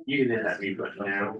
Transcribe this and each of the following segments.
You can let me put now.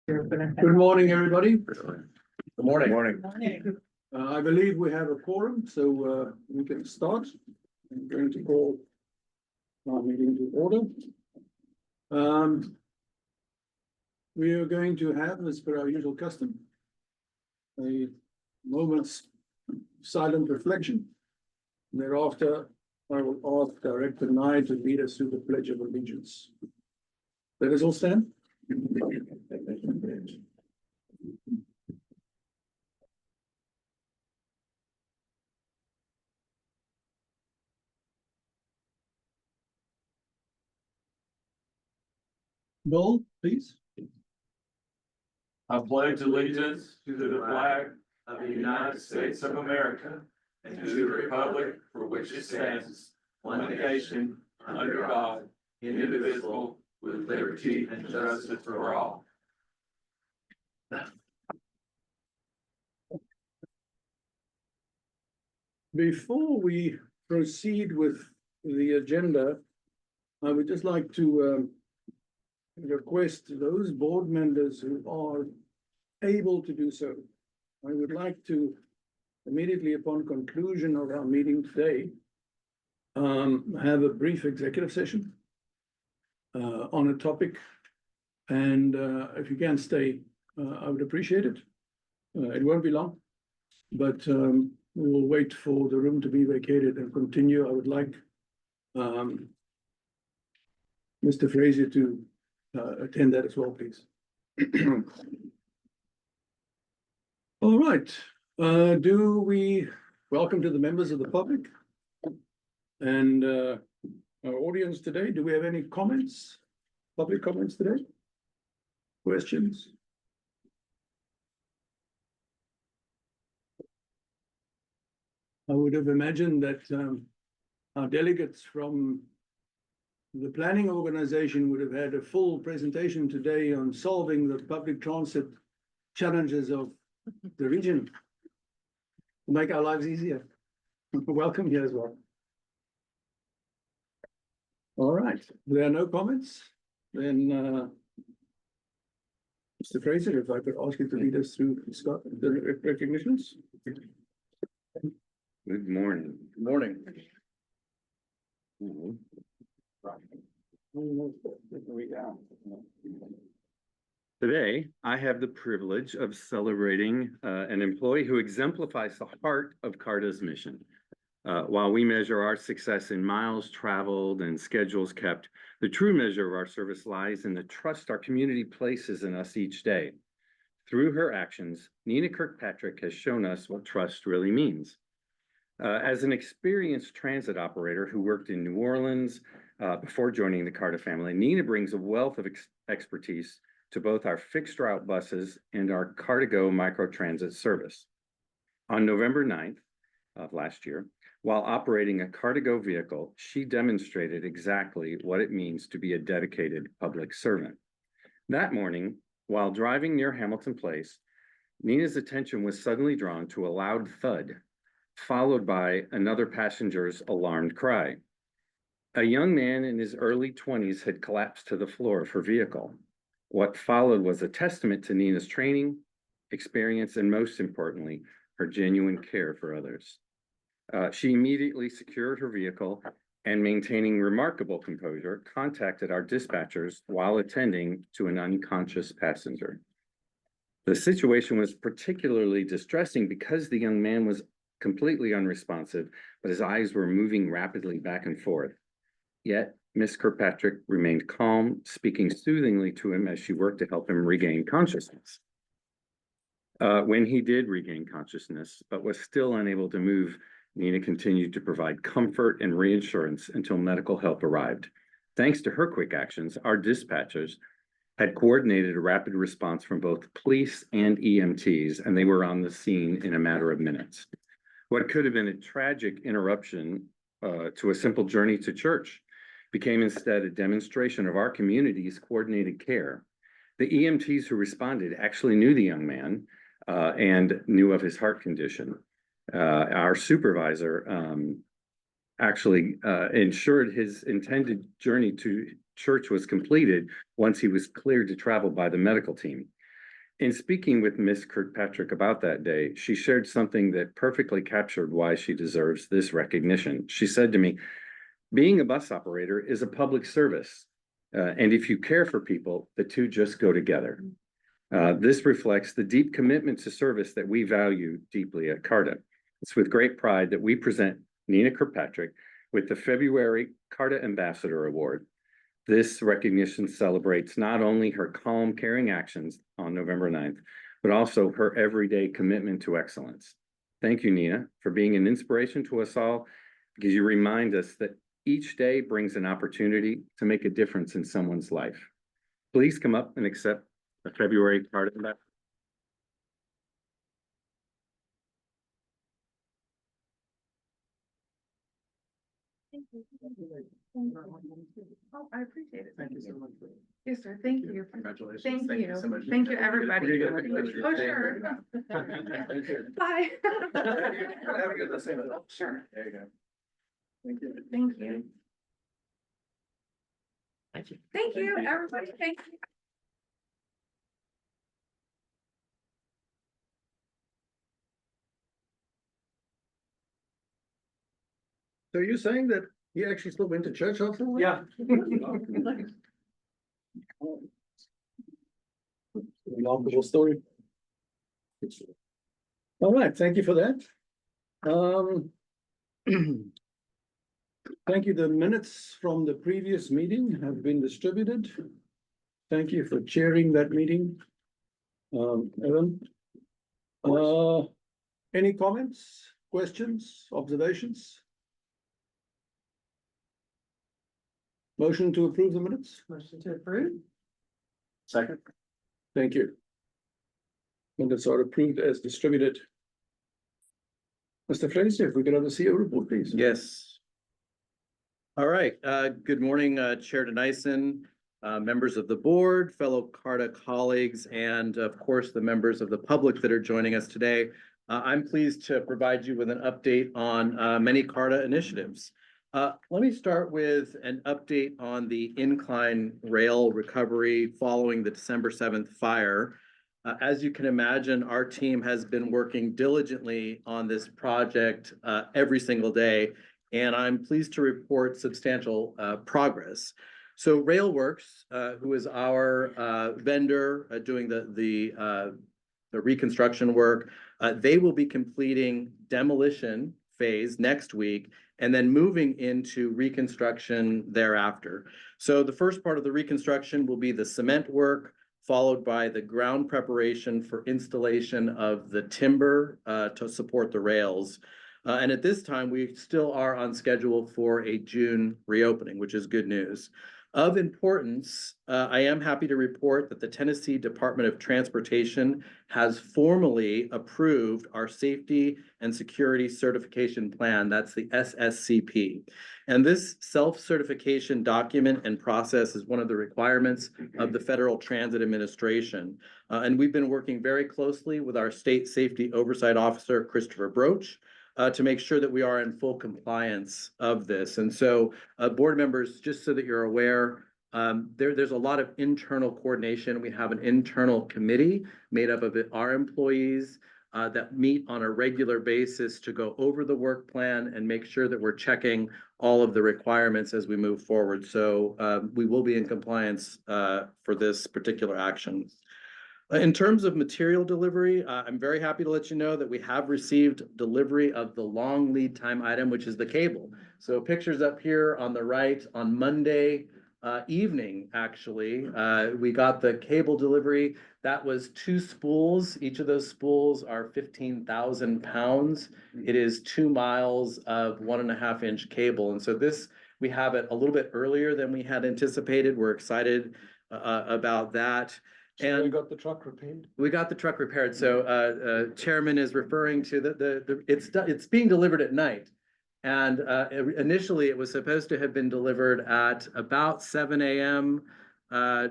Good morning, everybody. Good morning. Morning. I believe we have a quorum, so we can start. I'm going to call our meeting to order. We are going to have, as per our usual custom, a moment's silent reflection. Thereafter, I will ask Director Nye to lead us through the Pledge of Allegiance. Let us all stand. Bill, please. I pledge allegiance to the flag of the United States of America and to the republic for which it stands, one nation, under God, indivisible, with liberty and justice for all. Before we proceed with the agenda, I would just like to request those board members who are able to do so. I would like to, immediately upon conclusion of our meeting today, have a brief executive session on a topic. And if you can stay, I would appreciate it. It won't be long, but we will wait for the room to be vacated and continue. I would like Mr. Fraser to attend that as well, please. All right. Do we welcome to the members of the public and our audience today? Do we have any comments? Public comments today? Questions? I would have imagined that our delegates from the planning organization would have had a full presentation today on solving the public transit challenges of the region. Make our lives easier. Welcome here as well. All right, there are no comments. Then Mr. Fraser, if I could ask you to lead us through Scott, the recognitions. Good morning. Good morning. Today, I have the privilege of celebrating an employee who exemplifies the heart of CARTA's mission. While we measure our success in miles traveled and schedules kept, the true measure of our service lies in the trust our community places in us each day. Through her actions, Nina Kirkpatrick has shown us what trust really means. As an experienced transit operator who worked in New Orleans before joining the CARTA family, Nina brings a wealth of expertise to both our fixed route buses and our Car2Go microtransit service. On November 9th of last year, while operating a Car2Go vehicle, she demonstrated exactly what it means to be a dedicated public servant. That morning, while driving near Hamilton Place, Nina's attention was suddenly drawn to a loud thud, followed by another passenger's alarmed cry. A young man in his early 20s had collapsed to the floor of her vehicle. What followed was a testament to Nina's training, experience, and most importantly, her genuine care for others. She immediately secured her vehicle and, maintaining remarkable composure, contacted our dispatchers while attending to an unconscious passenger. The situation was particularly distressing because the young man was completely unresponsive, but his eyes were moving rapidly back and forth. Yet, Miss Kirkpatrick remained calm, speaking soothingly to him as she worked to help him regain consciousness. When he did regain consciousness, but was still unable to move, Nina continued to provide comfort and reassurance until medical help arrived. Thanks to her quick actions, our dispatchers had coordinated a rapid response from both police and EMTs, and they were on the scene in a matter of minutes. What could have been a tragic interruption to a simple journey to church became instead a demonstration of our community's coordinated care. The EMTs who responded actually knew the young man and knew of his heart condition. Our supervisor actually ensured his intended journey to church was completed once he was cleared to travel by the medical team. In speaking with Miss Kirkpatrick about that day, she shared something that perfectly captured why she deserves this recognition. She said to me, being a bus operator is a public service. And if you care for people, the two just go together. This reflects the deep commitment to service that we value deeply at CARTA. It's with great pride that we present Nina Kirkpatrick with the February CARTA Ambassador Award. This recognition celebrates not only her calm, caring actions on November 9th, but also her everyday commitment to excellence. Thank you, Nina, for being an inspiration to us all, because you remind us that each day brings an opportunity to make a difference in someone's life. Please come up and accept the February CARTA Ambassador. Oh, I appreciate it. Thank you so much. Yes, sir. Thank you. Congratulations. Thank you. so much. Thank you, everybody. We're gonna get a picture. Oh, sure. Bye. Have a good day. Sure. There you go. Thank you. Thank you. Thank you, everybody. Thank you. So you're saying that he actually still went to church afterwards? Yeah. Remarkable story. All right, thank you for that. Thank you. The minutes from the previous meeting have been distributed. Thank you for chairing that meeting. Evan. Any comments, questions, observations? Motion to approve the minutes? Motion to approve. Second. Thank you. Minutes are approved as distributed. Mr. Fraser, if we could have the CEO report, please. Yes. All right, good morning, Chair Dennison, members of the board, fellow CARTA colleagues, and of course, the members of the public that are joining us today. I'm pleased to provide you with an update on many CARTA initiatives. Let me start with an update on the incline rail recovery following the December 7th fire. As you can imagine, our team has been working diligently on this project every single day, and I'm pleased to report substantial progress. So Railworks, who is our vendor doing the reconstruction work, they will be completing demolition phase next week and then moving into reconstruction thereafter. So the first part of the reconstruction will be the cement work, followed by the ground preparation for installation of the timber to support the rails. And at this time, we still are on schedule for a June reopening, which is good news. Of importance, I am happy to report that the Tennessee Department of Transportation has formally approved our Safety and Security Certification Plan. That's the SSCP. And this self-certification document and process is one of the requirements of the Federal Transit Administration. And we've been working very closely with our State Safety Oversight Officer, Christopher Broach, to make sure that we are in full compliance of this. And so, board members, just so that you're aware, there's a lot of internal coordination. We have an internal committee made up of our employees that meet on a regular basis to go over the work plan and make sure that we're checking all of the requirements as we move forward. So we will be in compliance for this particular action. In terms of material delivery, I'm very happy to let you know that we have received delivery of the long lead time item, which is the cable. So pictures up here on the right on Monday evening, actually, we got the cable delivery. That was 2 spools. Each of those spools are 15,000 pounds. It is 2 miles of 1.5-inch cable. And so this, we have it a little bit earlier than we had anticipated. We're excited about that. And we got the truck repaired? We got the truck repaired. So Chairman is referring to it's being delivered at night. And initially it was supposed to have been delivered at about 7 a.m.,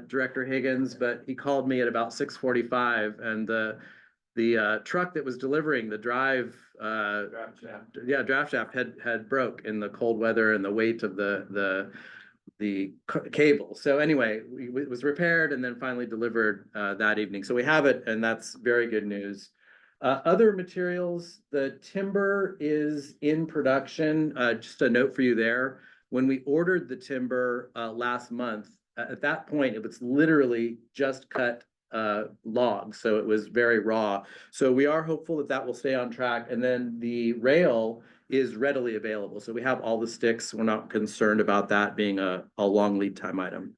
Director Higgins, but he called me at about 6:45, and the truck that was delivering the draft shaft had broke in the cold weather, and the weight of the cable. So anyway, it was repaired and then finally delivered that evening. So we have it, and that's very good news. Other materials, the timber is in production. Just a note for you there. When we ordered the timber last month, at that point, it was literally just cut logs, so it was very raw. So we are hopeful that that will stay on track. And then the rail is readily available. So we have all the sticks. We're not concerned about that being a long lead time item.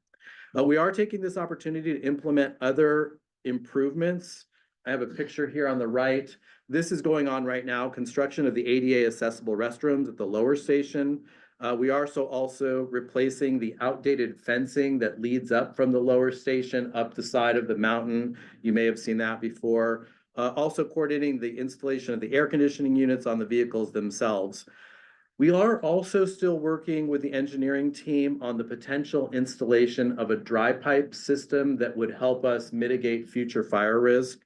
But we are taking this opportunity to implement other improvements. I have a picture here on the right. This is going on right now, construction of the ADA accessible restrooms at the lower station. We are also replacing the outdated fencing that leads up from the lower station up the side of the mountain. You may have seen that before. Also coordinating the installation of the air conditioning units on the vehicles themselves. We are also still working with the engineering team on the potential installation of a dry pipe system that would help us mitigate future fire risk.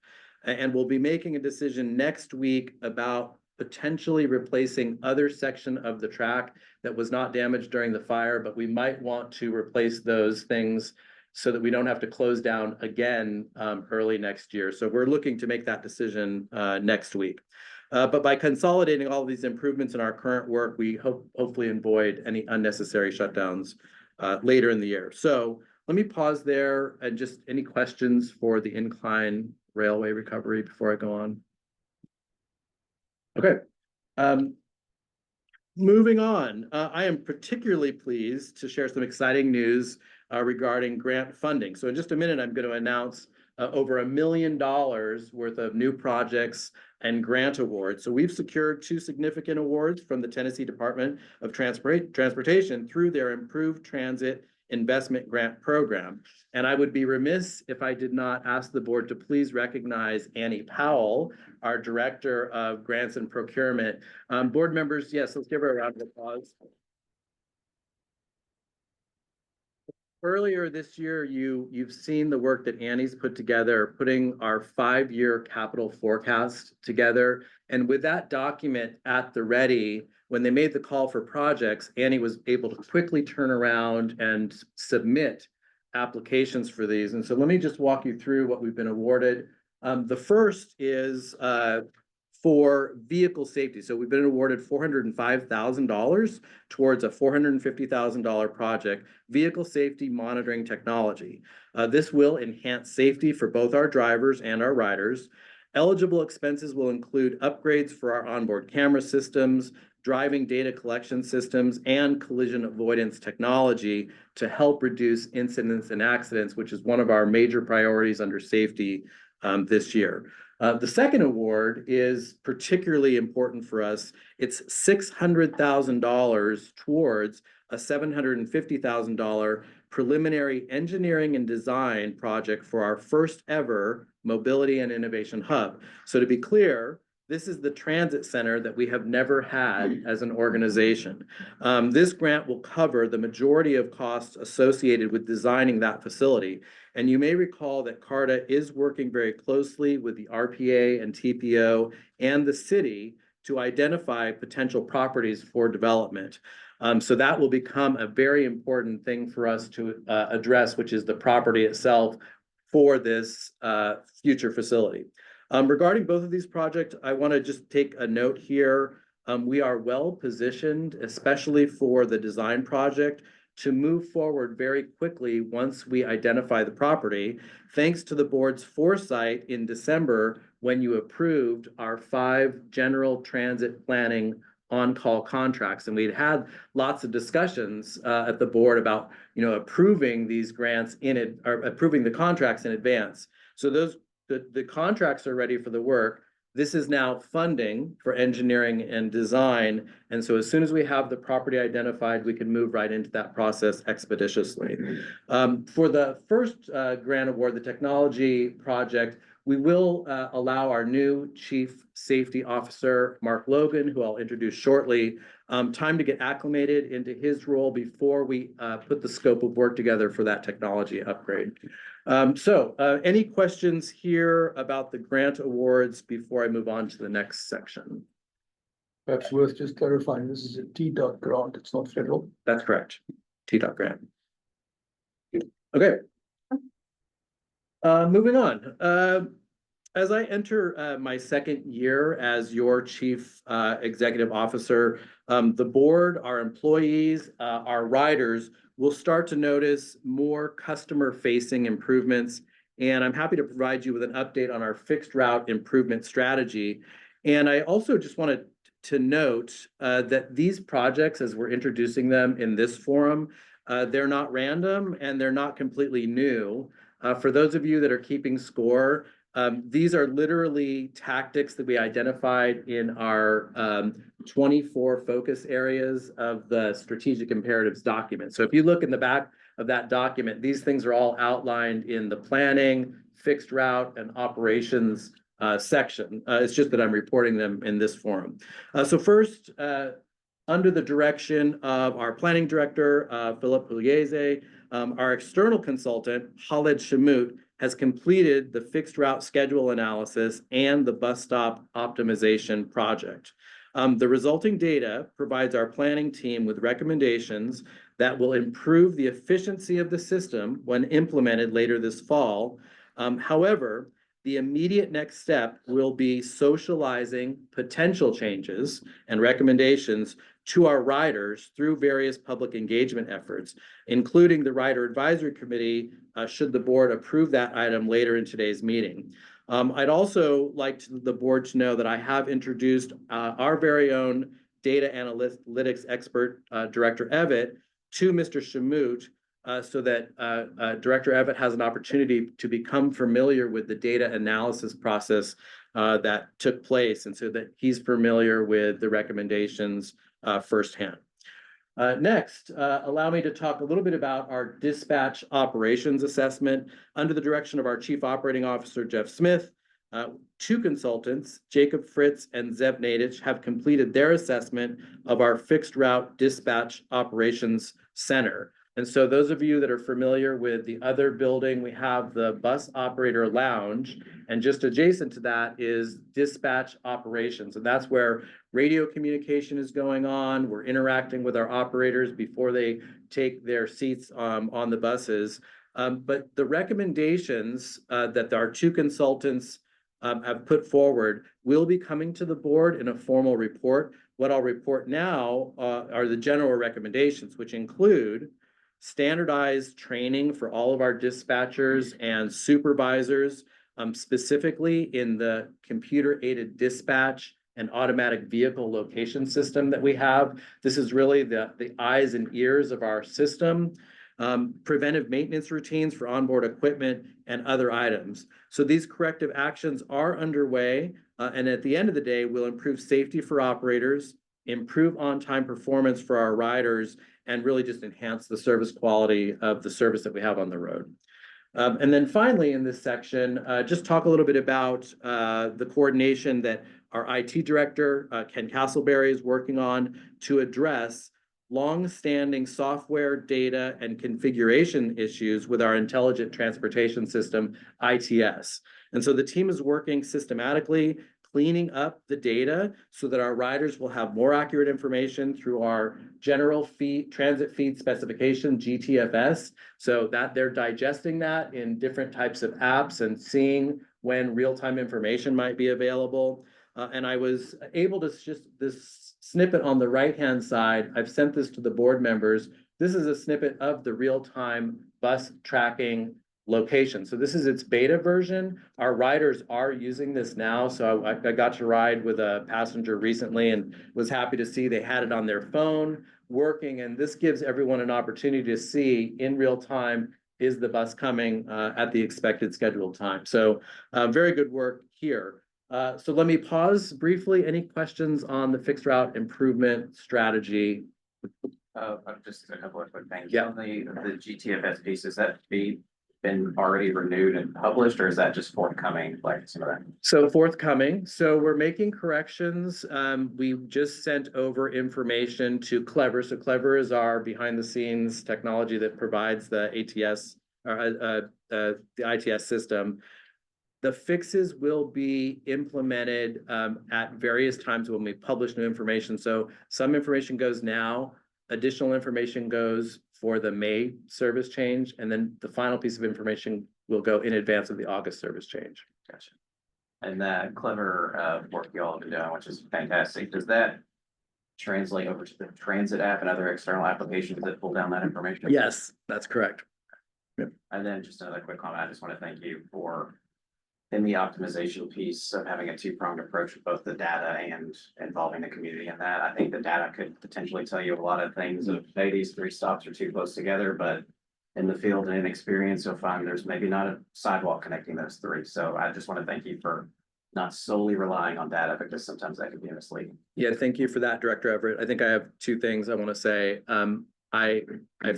And we'll be making a decision next week about potentially replacing other section of the track that was not damaged during the fire, but we might want to replace those things so that we don't have to close down again early next year. So we're looking to make that decision next week. But by consolidating all of these improvements in our current work, we hopefully avoid any unnecessary shutdowns later in the year. So let me pause there, and just any questions for the incline railway recovery before I go on. Okay. Moving on, I am particularly pleased to share some exciting news regarding grant funding. So in just a minute, I'm going to announce over $1 million worth of new projects and grant awards. So we've secured 2 significant awards from the Tennessee Department of Transportation through their Improved Transit Investment Grant Program. And I would be remiss if I did not ask the board to please recognize Annie Powell, our Director of Grants and Procurement. Board members, yes, let's give her a round of applause. Earlier this year, you've seen the work that Annie's put together, putting our 5-year capital forecast together. And with that document at the ready, when they made the call for projects, Annie was able to quickly turn around and submit applications for these. And so let me just walk you through what we've been awarded. The first is for vehicle safety. So we've been awarded $405,000 towards a $450,000 project, vehicle safety monitoring technology. This will enhance safety for both our drivers and our riders. Eligible expenses will include upgrades for our onboard camera systems, driving data collection systems, and collision avoidance technology to help reduce incidents and accidents, which is one of our major priorities under safety this year. The second award is particularly important for us. It's $600,000 towards a $750,000 preliminary engineering and design project for our first ever Mobility and Innovation Hub. So to be clear, this is the transit center that we have never had as an organization. This grant will cover the majority of costs associated with designing that facility. And you may recall that CARTA is working very closely with the RPA and TPO and the city to identify potential properties for development. So that will become a very important thing for us to address, which is the property itself for this future facility. Regarding both of these projects, I want to just take a note here. We are well positioned, especially for the design project, to move forward very quickly once we identify the property, thanks to the board's foresight in December when you approved our 5 general transit planning on-call contracts. And we'd had lots of discussions at the board about, approving these grants or approving the contracts in advance. So the contracts are ready for the work. This is now funding for engineering and design. And so as soon as we have the property identified, we can move right into that process expeditiously. For the first grant award, the technology project, we will allow our new Chief Safety Officer, Mark Logan, who I'll introduce shortly, time to get acclimated into his role before we put the scope of work together for that technology upgrade. Any questions here about the grant awards before I move on to the next section? Perhaps worth just clarifying, this is a TDOT grant, it's not federal. That's correct. TDOT grant. Okay. Moving on, as I enter my second year as your chief executive officer, the board, our employees, our riders will start to notice more customer-facing improvements. And I'm happy to provide you with an update on our fixed route improvement strategy. And I also just wanted to note that these projects, as we're introducing them in this forum, they're not random and they're not completely new. For those of you that are keeping score, these are literally tactics that we identified in our 24 focus areas of the strategic imperatives document. So if you look in the back of that document, these things are all outlined in the planning, fixed route, and operations section. It's just that I'm reporting them in this forum. So first, under the direction of our planning director, Philip Pugliese, our external consultant, Khaled Shamut, has completed the fixed route schedule analysis and the bus stop optimization project. The resulting data provides our planning team with recommendations that will improve the efficiency of the system when implemented later this fall. However, the immediate next step will be socializing potential changes and recommendations to our riders through various public engagement efforts, including the Rider Advisory Committee, should the board approve that item later in today's meeting. I'd also like the board to know that I have introduced our very own data analytics expert, Director Evatt, to Mr. Shamut, so that Director Evatt has an opportunity to become familiar with the data analysis process that took place, and so that he's familiar with the recommendations firsthand. Next, allow me to talk a little bit about our dispatch operations assessment. Under the direction of our Chief Operating Officer, Jeff Smith, two consultants, Jacob Fritz and Zev Nadich, have completed their assessment of our fixed route dispatch operations center. And so those of you that are familiar with the other building, we have the bus operator lounge, and just adjacent to that is dispatch operations. And that's where radio communication is going on. We're interacting with our operators before they take their seats on the buses. But the recommendations that our two consultants have put forward will be coming to the board in a formal report. What I'll report now are the general recommendations, which include standardized training for all of our dispatchers and supervisors, specifically in the computer-aided dispatch and automatic vehicle location system that we have. This is really the eyes and ears of our system. Preventive maintenance routines for onboard equipment and other items. So these corrective actions are underway, and at the end of the day, will improve safety for operators, improve on-time performance for our riders, and really just enhance the service quality of the service that we have on the road. And then finally, in this section, just talk a little bit about the coordination that our IT director, Ken Castleberry, is working on to address long-standing software, data, and configuration issues with our intelligent transportation system, ITS. And so the team is working systematically, cleaning up the data so that our riders will have more accurate information through our general transit feed specification, GTFS, so that they're digesting that in different types of apps and seeing when real-time information might be available. And I was able to this snippet on the right-hand side, I've sent this to the board members. This is a snippet of the real-time bus tracking location. So this is its beta version. Our riders are using this now. So I got to ride with a passenger recently and was happy to see they had it on their phone working. And this gives everyone an opportunity to see in real time, is the bus coming at the expected scheduled time. So very good work here. So let me pause briefly. Any questions on the fixed route improvement strategy? Just a couple of quick things. Yeah. On the GTFS piece, has that been already renewed and published, or is that just forthcoming, like some of that? So forthcoming. So we're making corrections. We just sent over information to Clever. So Clever is our behind the scenes technology that provides the ATS or the ITS system. The fixes will be implemented at various times when we publish new information. So some information goes now, additional information goes for the May service change, and then the final piece of information will go in advance of the August service change. Gotcha. And that clever work you all have been doing, which is fantastic, does that translate over to the transit app and other external applications that pull down that information? Yes, that's correct. And then just another quick comment, I just want to thank you for in the optimization piece of having a two-pronged approach with both the data and involving the community in that. I think the data could potentially tell you a lot of things of, hey, these three stops are too close together, but in the field and in experience, you'll find there's maybe not a sidewalk connecting those three. So I just want to thank you for not solely relying on data, because sometimes that can be misleading. Yeah, thank you for that, Director Everett. I think I have two things I want to say. I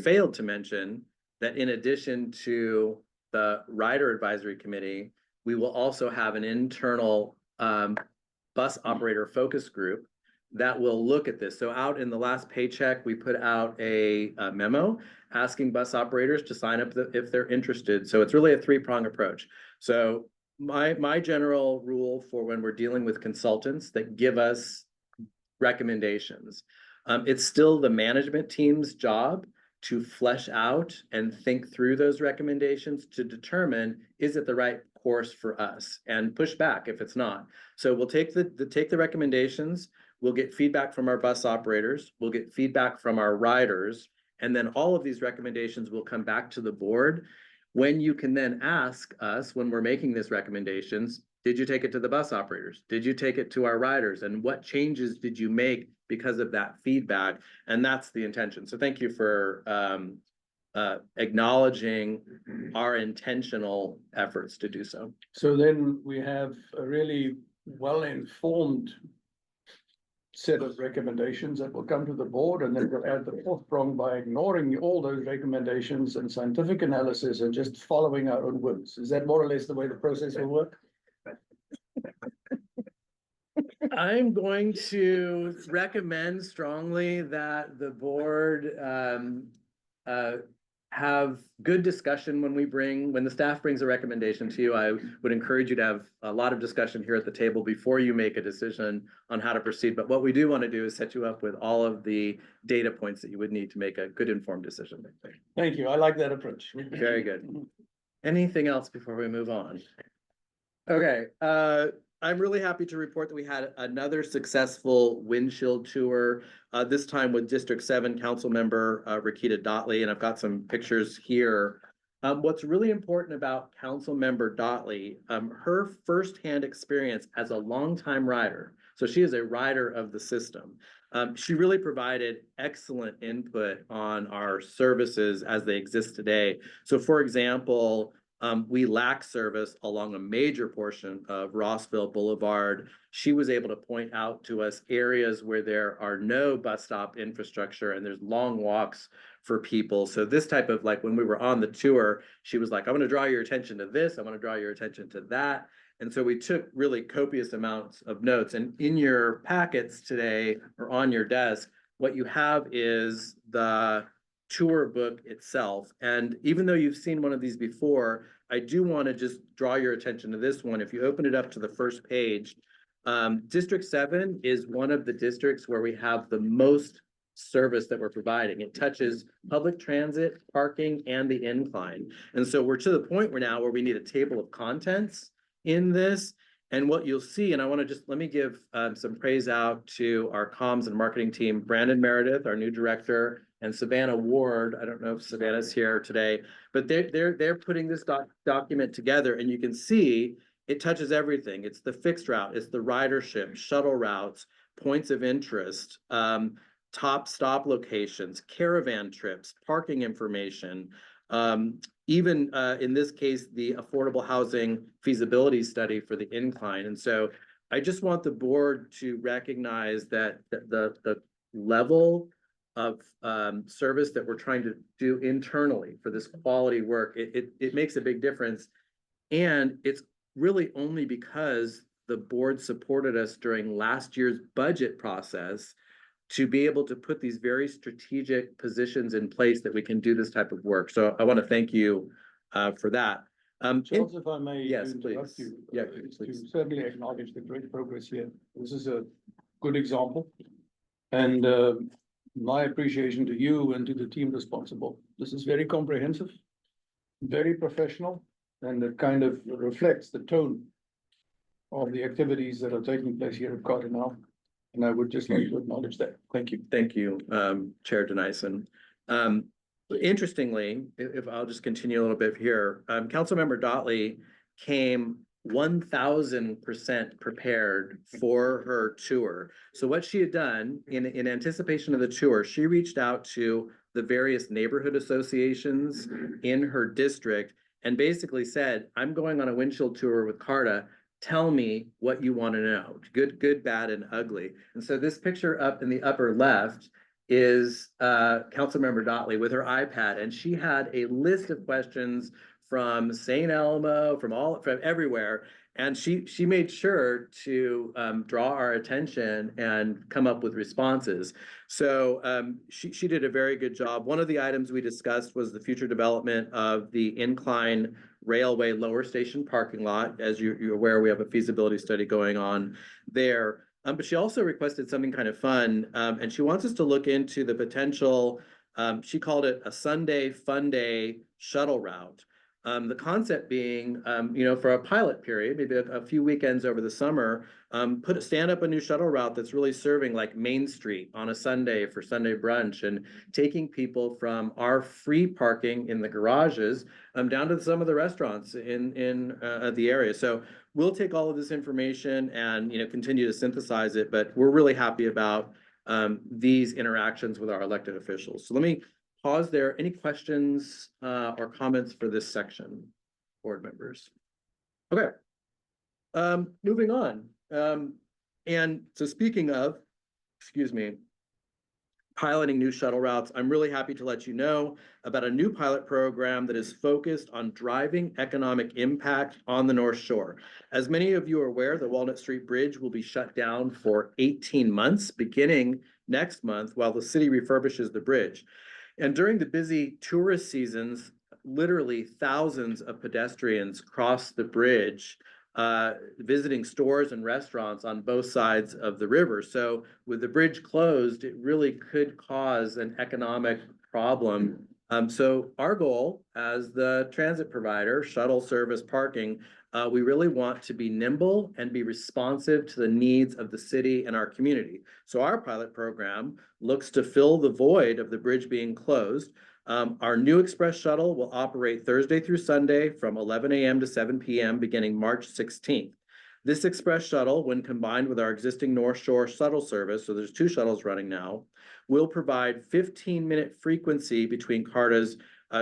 failed to mention that in addition to the Rider Advisory Committee, we will also have an internal bus operator focus group that will look at this. So out in the last paycheck, we put out a memo asking bus operators to sign up if they're interested. So it's really a three-prong approach. So my general rule for when we're dealing with consultants that give us recommendations, it's still the management team's job to flesh out and think through those recommendations to determine, is it the right course for us, and push back if it's not. So we'll take the recommendations, we'll get feedback from our bus operators, we'll get feedback from our riders, and then all of these recommendations will come back to the board. When you can then ask us, when we're making these recommendations, did you take it to the bus operators? Did you take it to our riders? And what changes did you make because of that feedback? And that's the intention. So thank you for acknowledging our intentional efforts to do so. So then we have a really well-informed set of recommendations that will come to the board, and then we'll add the fourth prong by ignoring all those recommendations and scientific analysis and just following our own whims. Is that more or less the way the process will work? I'm going to recommend strongly that the board have good discussion when the staff brings a recommendation to you. I would encourage you to have a lot of discussion here at the table before you make a decision on how to proceed. But what we do want to do is set you up with all of the data points that you would need to make a good informed decision. Thank you. I like that approach. Very good. Anything else before we move on? Okay, I'm really happy to report that we had another successful windshield tour, this time with District 7 Council Member Rakita Dotley, and I've got some pictures here. What's really important about Council Member Dotley, her firsthand experience as a longtime rider, so she is a rider of the system. She really provided excellent input on our services as they exist today. So for example, we lack service along a major portion of Rossville Boulevard. She was able to point out to us areas where there are no bus stop infrastructure and there's long walks for people. So this type of, like, when we were on the tour, she was like, I want to draw your attention to this. I want to draw your attention to that. And so we took really copious amounts of notes. And in your packets today, or on your desk, what you have is the tour book itself. And even though you've seen one of these before, I do want to just draw your attention to this one. If you open it up to the first page, District 7 is one of the districts where we have the most service that we're providing. It touches public transit, parking, and the incline. And so we're to the point where we need a table of contents in this. And what you'll see, and I want to just, let me give some praise out to our comms and marketing team, Brandon Meredith, our new director, and Savannah Ward. I don't know if Savannah's here today, but they're putting this document together, and you can see it touches everything. It's the fixed route, it's the ridership, shuttle routes, points of interest, top stop locations, caravan trips, parking information, even in this case, the affordable housing feasibility study for the incline. And so I just want the board to recognize that the level of service that we're trying to do internally for this quality work, it makes a big difference. And it's really only because the board supported us during last year's budget process to be able to put these very strategic positions in place that we can do this type of work. So I want to thank you for that. Charles, if I may. Yes, interrupt please. you, Yeah, to please. certainly acknowledge the great progress here. This is a good example. And my appreciation to you and to the team responsible. This is very comprehensive, very professional, and it kind of reflects the tone of the activities that are taking place here at Carter now. And I would just like to acknowledge that. Thank you. Thank you, Chair Dennison. Interestingly, if I'll just continue a little bit here, Councilmember Dotley came 1000% prepared for her tour. So what she had done in anticipation of the tour, she reached out to the various neighborhood associations in her district and basically said, I'm going on a windshield tour with Carta. Tell me what you want to know, good, bad, and ugly. And so this picture up in the upper left is Councilmember Dotley with her iPad, and she had a list of questions from St. Elmo, from everywhere. And she made sure to draw our attention and come up with responses. So she did a very good job. One of the items we discussed was the future development of the Incline Railway Lower Station parking lot. As you're aware, we have a feasibility study going on there. But she also requested something kind of fun, and she wants us to look into the potential, she called it a Sunday Fun Day shuttle route. The concept being, for a pilot period, maybe a few weekends over the summer, stand up a new shuttle route that's really serving like Main Street on a Sunday for Sunday brunch and taking people from our free parking in the garages down to some of the restaurants in the area. So we'll take all of this information and continue to synthesize it, but we're really happy about these interactions with our elected officials. So let me pause there. Any questions or comments for this section, board members? Okay. Moving on. And so speaking of, piloting new shuttle routes, I'm really happy to let you know about a new pilot program that is focused on driving economic impact on the North Shore. As many of you are aware, the Walnut Street Bridge will be shut down for 18 months, beginning next month, while the city refurbishes the bridge. And during the busy tourist seasons, literally thousands of pedestrians cross the bridge, visiting stores and restaurants on both sides of the river. So with the bridge closed, it really could cause an economic problem. So our goal as the transit provider, shuttle service parking, we really want to be nimble and be responsive to the needs of the city and our community. So our pilot program looks to fill the void of the bridge being closed. Our new express shuttle will operate Thursday through Sunday from 11 a.m. to 7 p.m. beginning March 16th. This express shuttle, when combined with our existing North Shore shuttle service, so there's 2 shuttles running now, will provide 15-minute frequency between Carta's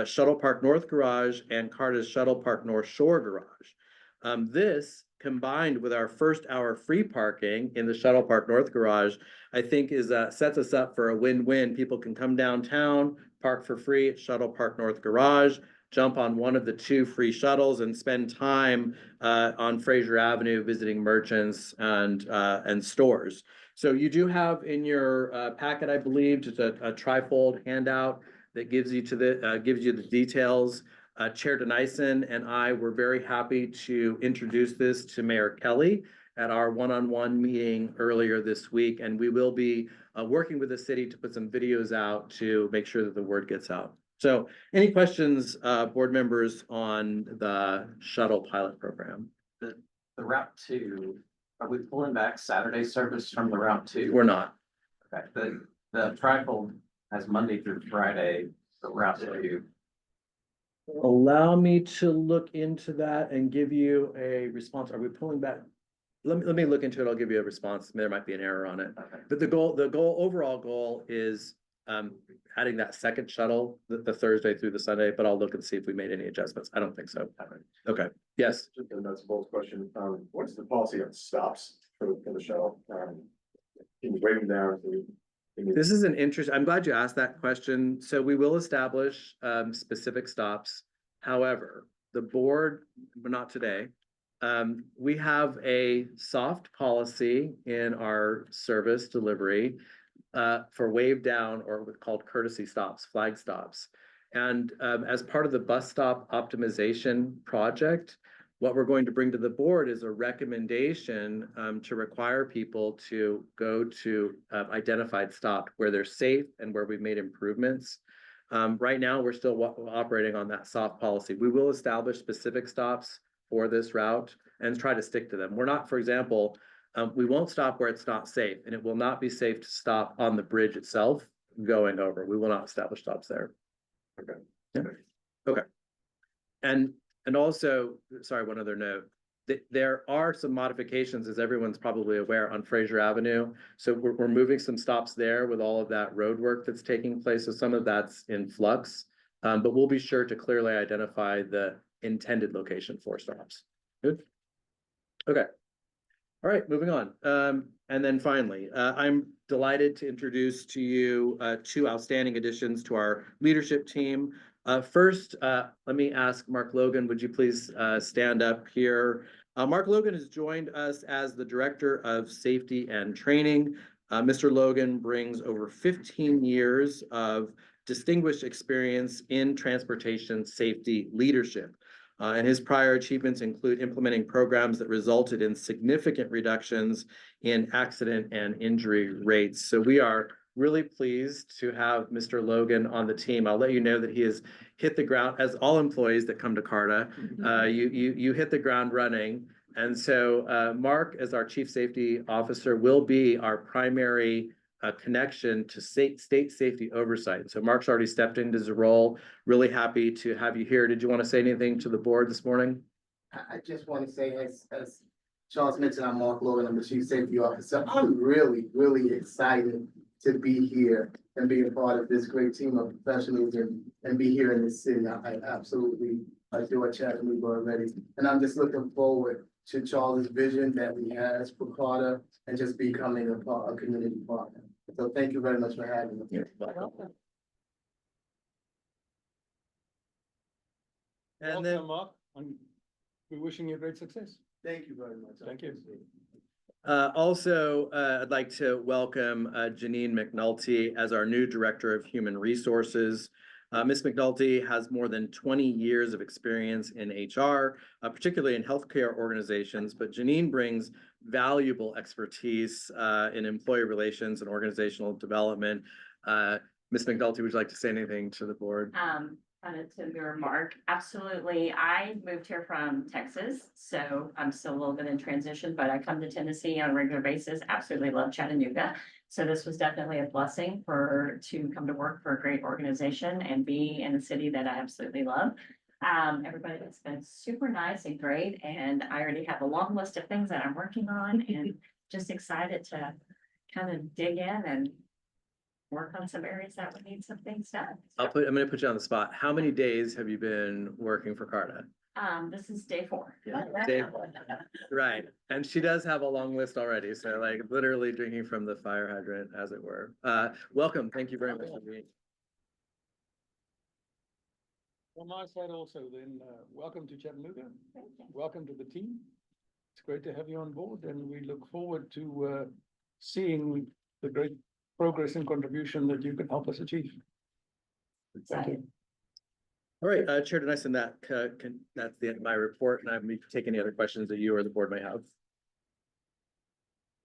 Shuttle Park North Garage and Carta's Shuttle Park North Shore Garage. This, combined with our first hour free parking in the Shuttle Park North Garage, I think sets us up for a win-win. People can come downtown, park for free at Shuttle Park North Garage, jump on one of the 2 free shuttles and spend time on Fraser Avenue visiting merchants and stores. So you do have in your packet, I believe, just a trifold handout that gives you the details. Chair Dennison and I were very happy to introduce this to Mayor Kelly at our one-on-one meeting earlier this week, and we will be working with the city to put some videos out to make sure that the word gets out. So any questions, board members, on the shuttle pilot program? The Route 2, are we pulling back Saturday service from the Route 2? We're not. Okay, the trifold has Monday through Friday, the Route 2. Allow me to look into that and give you a response. Are we pulling back? Let me look into it. I'll give you a response. There might be an error on it. Okay. But overall goal is adding that second shuttle, the Thursday through the Sunday, but I'll look and see if we made any adjustments. I don't think so. Okay, yes. Just a nuts and bolts question. What's the policy on stops for the shuttle? Can you break them down? This is an interesting, I'm glad you asked that question. So we will establish specific stops. However, the board, but not today, we have a soft policy in our service delivery for wave down, or what's called courtesy stops, flag stops. And as part of the bus stop optimization project, What we're going to bring to the board is a recommendation to require people to go to identified stop where they're safe and where we've made improvements. Right now, we're still operating on that soft policy. We will establish specific stops for this route and try to stick to them. We're not, for example, we won't stop where it's not safe, and it will not be safe to stop on the bridge itself going over. We will not establish stops there. Okay. Yeah. Okay. And also, sorry, one other note. There are some modifications, as everyone's probably aware, on Fraser Avenue. So we're moving some stops there with all of that road work that's taking place. So some of that's in flux. But we'll be sure to clearly identify the intended location for stops. Good. Okay. All right, moving on. And then finally, I'm delighted to introduce to you two outstanding additions to our leadership team. First, let me ask Mark Logan, would you please stand up here? Mark Logan has joined us as the Director of Safety and Training. Mr. Logan brings over 15 years of distinguished experience in transportation safety leadership. And his prior achievements include implementing programs that resulted in significant reductions in accident and injury rates. So we are really pleased to have Mr. Logan on the team. I'll let you know that he has hit the ground, as all employees that come to CARTA, you hit the ground running. And so Mark, as our Chief Safety Officer, will be our primary connection to state safety oversight. So Mark's already stepped into his role. Really happy to have you here. Did you want to say anything to the board this morning? I just want to say, as Charles mentioned, I'm Mark Logan, I'm the Chief Safety Officer. I'm really, really excited to be here and be a part of this great team of professionals and be here in this city. I absolutely adore Chattanooga already. And I'm just looking forward to Charles' vision that he has for CARTA and just becoming a community partner. So thank you very much for having me. And then, Mark, and we're wishing you great success. Thank you very much. Thank you. also, I'd like to welcome Janine McNulty as our new Director of Human Resources. Ms. McNulty has more than 20 years of experience in HR, particularly in healthcare organizations, but Janine brings valuable expertise in employee relations and organizational development. Ms. McNulty, would you like to say anything to the board? To your remark, absolutely. I moved here from Texas, so I'm still a little bit in transition, but I come to Tennessee on a regular basis. Absolutely love Chattanooga. So this was definitely a blessing to come to work for a great organization and be in a city that I absolutely love. Everybody has been super nice and great, and I already have a long list of things that I'm working on and just excited to kind of dig in and work on some areas that would need some things done. I'm gonna put you on the spot. How many days have you been working for CARTA? This is day 4. Day- Right, and she does have a long list already, so like literally drinking from the fire hydrant, as it were. Welcome, thank you very much for being. From my side also, then, welcome to Chattanooga. Thank you. Welcome to the team. It's great to have you on board, and we look forward to seeing the great progress and contribution that you can help us achieve. Thank you. All right, Chair Dennison, that's the end of my report, and I'm going to take any other questions that you or the board may have.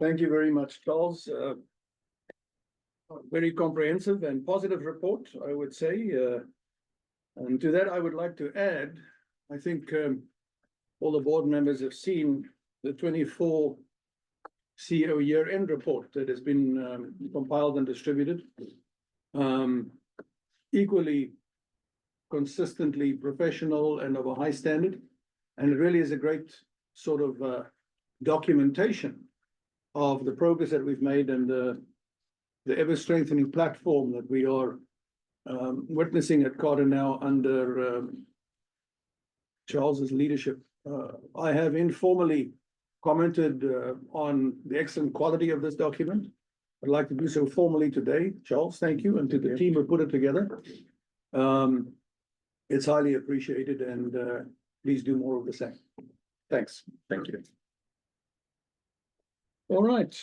Thank you very much, Charles. Very comprehensive and positive report, I would say. And to that, I would like to add, I think all the board members have seen the 24 CEO year-end report that has been compiled and distributed. Equally consistently professional and of a high standard. And it really is a great sort of documentation of the progress that we've made and the ever strengthening platform that we are witnessing at CARTA now under Charles's leadership. I have informally commented on the excellent quality of this document. I'd like to do so formally today. Charles, thank you, and to the team who put it together. It's highly appreciated, and please do more of the same. Thanks. Thank you. All right,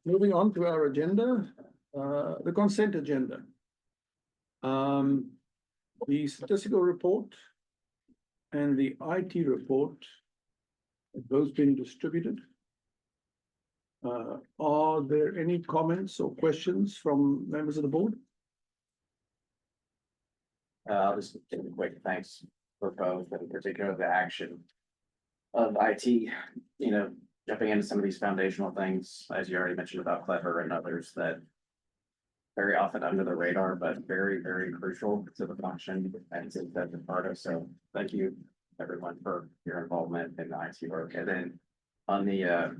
moving on to our agenda, the consent agenda. The statistical report and the IT report. Have those been distributed? Are there any comments or questions from members of the board? I'll just give a quick thanks for both, in particular the action of IT, you know, jumping into some of these foundational things, as you already mentioned about Clever and others that very often under the radar, but very, very crucial to the function and to that department. So thank you, everyone, for your involvement in the IT work. And then on the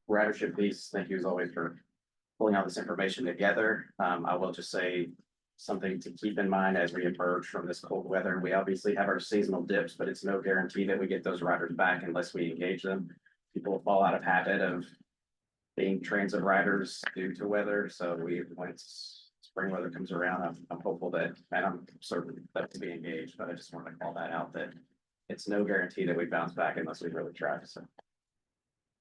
ridership piece, thank you as always for pulling all this information together. I will just say something to keep in mind as we emerge from this cold weather. We obviously have our seasonal dips, but it's no guarantee that we get those riders back unless we engage them. People fall out of habit of being transit riders due to weather. So once spring weather comes around, I'm hopeful that, and I'm certain that to be engaged, but I just want to call that out that it's no guarantee that we bounce back unless we really try. So,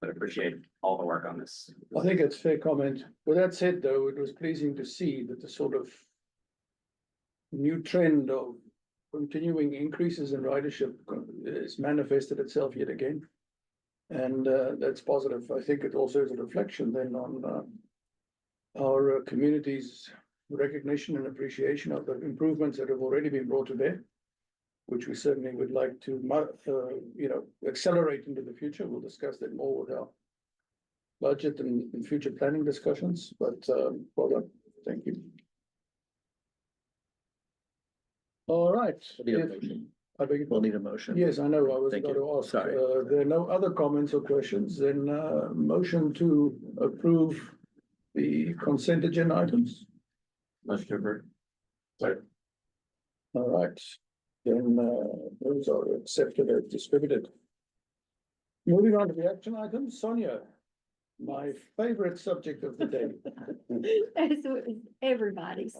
but appreciate all the work on this. I think it's a fair comment. With that said, though, it was pleasing to see that the sort of new trend of continuing increases in ridership is manifested itself yet again. And that's positive. I think it also is a reflection then on our community's recognition and appreciation of the improvements that have already been brought to bear, which we certainly would like to, accelerate into the future. We'll discuss that more with our budget and future planning discussions, but well done. Thank you. All right. Need a If- motion. I beg your We'll pardon? need a motion. Yes, I know. I was Thank going you. to ask. Sorry. There are no other comments or questions, then motion to approve the consent agenda items. Motion to approve. All right, then those are accepted as distributed. Moving on to the action items, Sonia, my favorite subject of the day. As everybody's.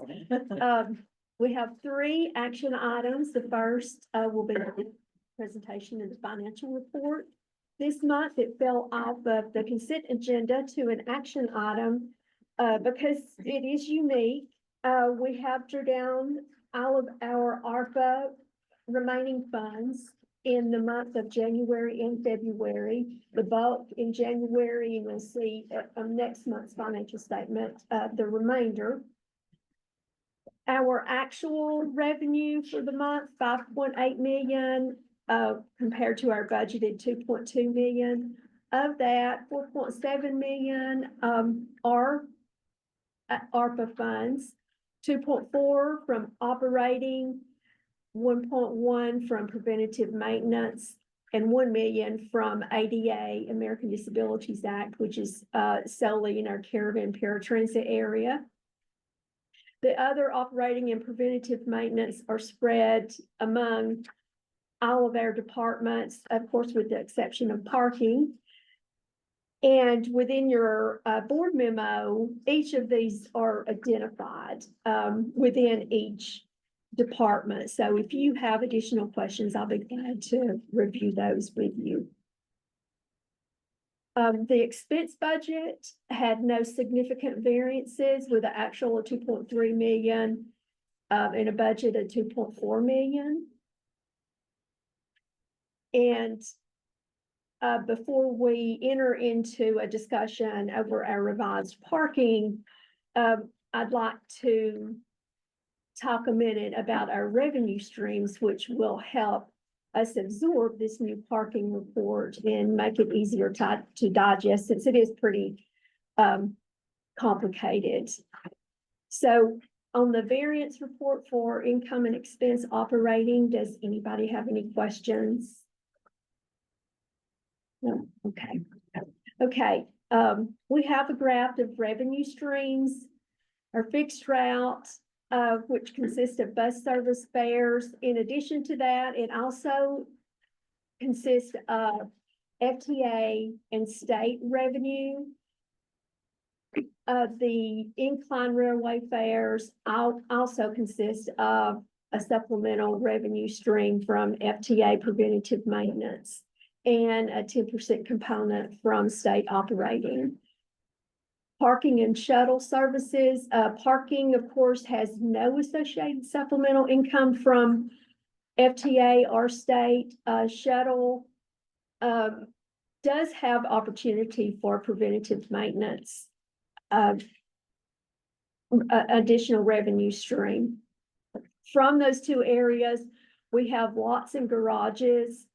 We have 3 action items. The first will be the presentation of the financial report. This month, it fell off of the consent agenda to an action item because it is unique. We have drew down all of our ARPA remaining funds in the month of January and February. The bulk in January, and you'll see next month's financial statement, the remainder. Our actual revenue for the month, 5.8 million, compared to our budgeted 2.2 million. Of that, 4.7 million are ARPA funds, 2.4 from operating, 1.1 from preventative maintenance, and 1 million from ADA, American Disabilities Act, which is solely in our caravan paratransit area. The other operating and preventative maintenance are spread among all of our departments, of course, with the exception of parking. And within your board memo, each of these are identified within each department. So if you have additional questions, I'll be glad to review those with you. The expense budget had no significant variances with an actual of 2.3 million and a budget of 2.4 million. And before we enter into a discussion over our revised parking, I'd like to talk a minute about our revenue streams, which will help us absorb this new parking report and make it easier to digest, since it is pretty complicated. So on the variance report for income and expense operating, does anybody have any questions? No, okay. Okay, we have a graph of revenue streams. Our fixed route, which consists of bus service fares. In addition to that, it also consists of FTA and state revenue. The incline railway fares also consist of a supplemental revenue stream from FTA preventative maintenance and a 10% component from state operating. Parking and shuttle services. Parking, of course, has no associated supplemental income from FTA, our state, shuttle, does have opportunity for preventative maintenance, additional revenue stream. From those two areas, we have lots and garages,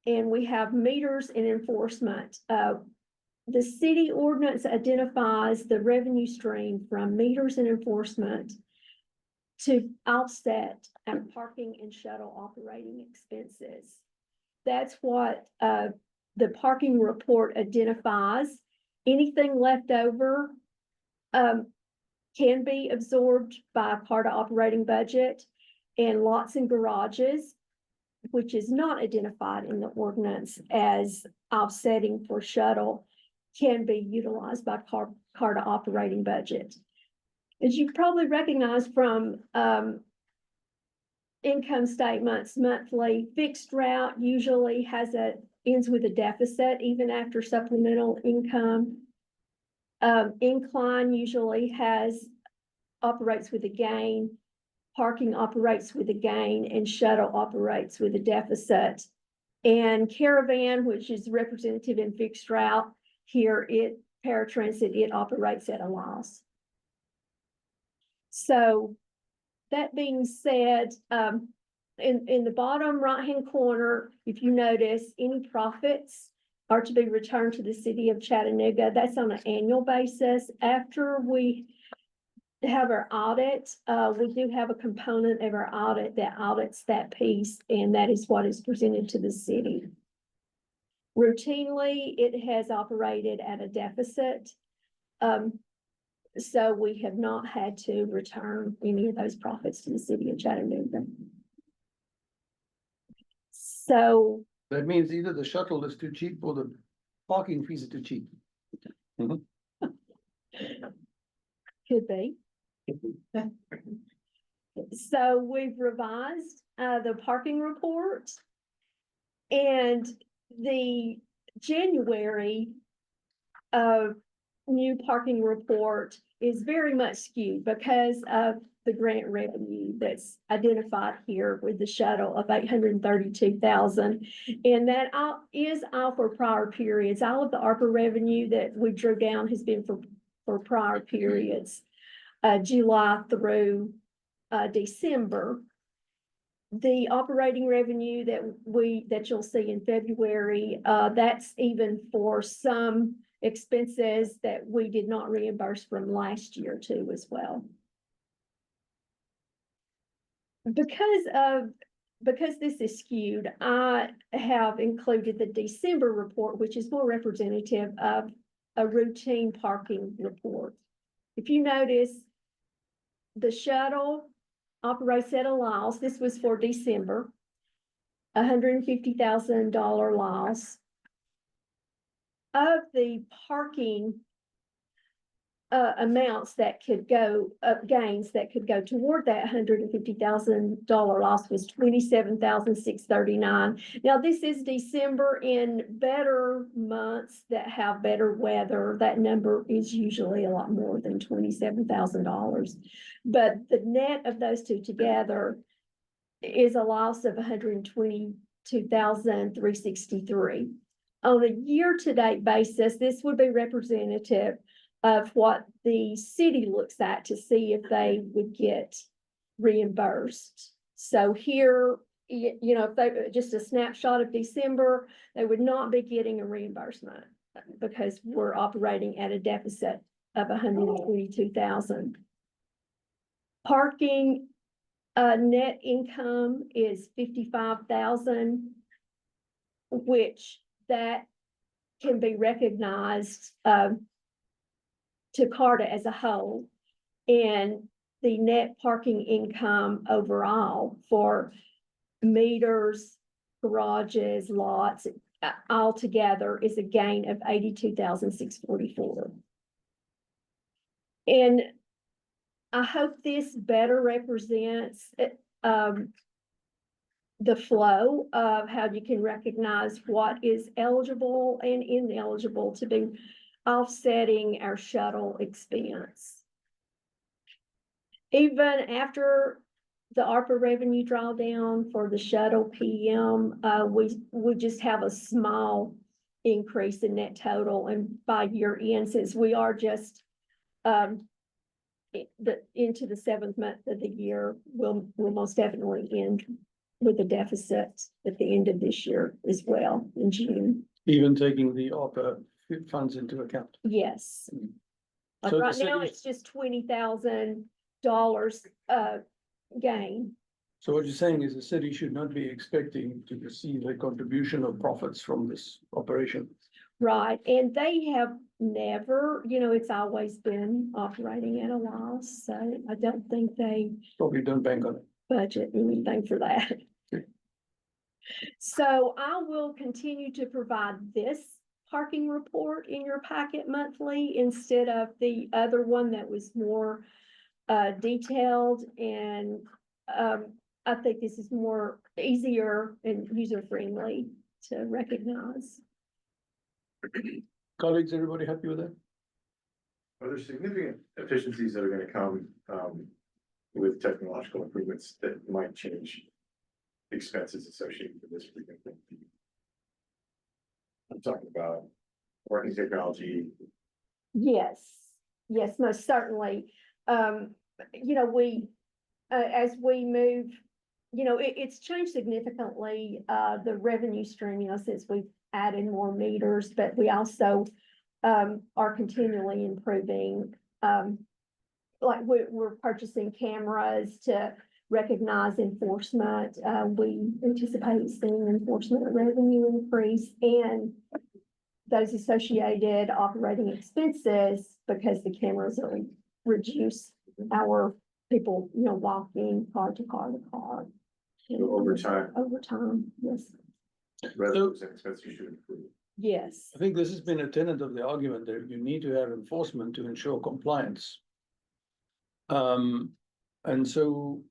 and we have meters and enforcement. The city ordinance identifies the revenue stream from meters and enforcement to offset our parking and shuttle operating expenses. That's what the parking report identifies. Anything left over can be absorbed by part of operating budget, and lots and garages, which is not identified in the ordinance as offsetting for shuttle, can be utilized by CARTA operating budget. As you probably recognize from income statements, monthly fixed route usually ends with a deficit even after supplemental income. Incline usually operates with a gain. Parking operates with a gain, and shuttle operates with a deficit. And caravan, which is representative in fixed route, here paratransit, it operates at a loss. So that being said, in the bottom right-hand corner, if you notice, any profits are to be returned to the city of Chattanooga. That's on an annual basis. After we have our audit, we do have a component of our audit that audits that piece, and that is what is presented to the city. Routinely, it has operated at a deficit. So we have not had to return any of those profits to the city of Chattanooga. So That means either the shuttle is too cheap or the parking fees are too cheap. could be. So we've revised the parking report, and the January new parking report is very much skewed because of the grant revenue that's identified here with the shuttle of $832,000. And that is all for prior periods. All of the ARPA revenue that we drew down has been for prior periods, July through December. The operating revenue that you'll see in February, that's even for some expenses that we did not reimburse from last year too as well. Because this is skewed, I have included the December report, which is more representative of a routine parking report. If you notice, the shuttle operates at a loss. This was for December, $150,000 loss. Of the parking amounts that could go, gains that could go toward that $150,000 loss was $27,639. Now, this is December. In better months that have better weather, that number is usually a lot more than $27,000. But the net of those two together is a loss of $122,363. On a year-to-date basis, this would be representative of what the city looks at to see if they would get reimbursed. So here, you know, if they just a snapshot of December, they would not be getting a reimbursement because we're operating at a deficit of $122,000. Parking net income is $55,000, which that can be recognized to CARTA as a whole, and the net parking income overall for meters, garages, lots, all together is a gain of $82,644. And I hope this better represents the flow of how you can recognize what is eligible and ineligible to be offsetting our shuttle expense. Even after the ARPA revenue drawdown for the shuttle PM, we just have a small increase in net total, and by year end, since we are just into the 7th month of the year, we'll most definitely end with a deficit at the end of this year as well in June. Even taking the ARPA funds into account. Yes. Like So the right now, city- it's just $20,000 gain. So what you're saying is the city should not be expecting to receive a contribution of profits from this operation. Right, and they have never, it's always been operating at a loss, so I don't think they Probably don't bank on it. budget anything for that. Okay. So I will continue to provide this parking report in your packet monthly instead of the other one that was more detailed, and I think this is more easier and user-friendly to recognize. Colleagues, everybody happy with that? Are there significant efficiencies that are gonna come, with technological improvements that might change expenses associated with this? I'm talking about working technology. Yes, most certainly. As we move, it's changed significantly, the revenue stream, since we've added more meters, but we also are continually improving. Like we're purchasing cameras to recognize enforcement. We anticipate seeing enforcement revenue increase and those associated operating expenses because the cameras are reduce our people, walking car to car to car. So over time, Yes, revenues and expenses should improve. yes. I think this has been a tenet of the argument that you need to have enforcement to ensure compliance. And so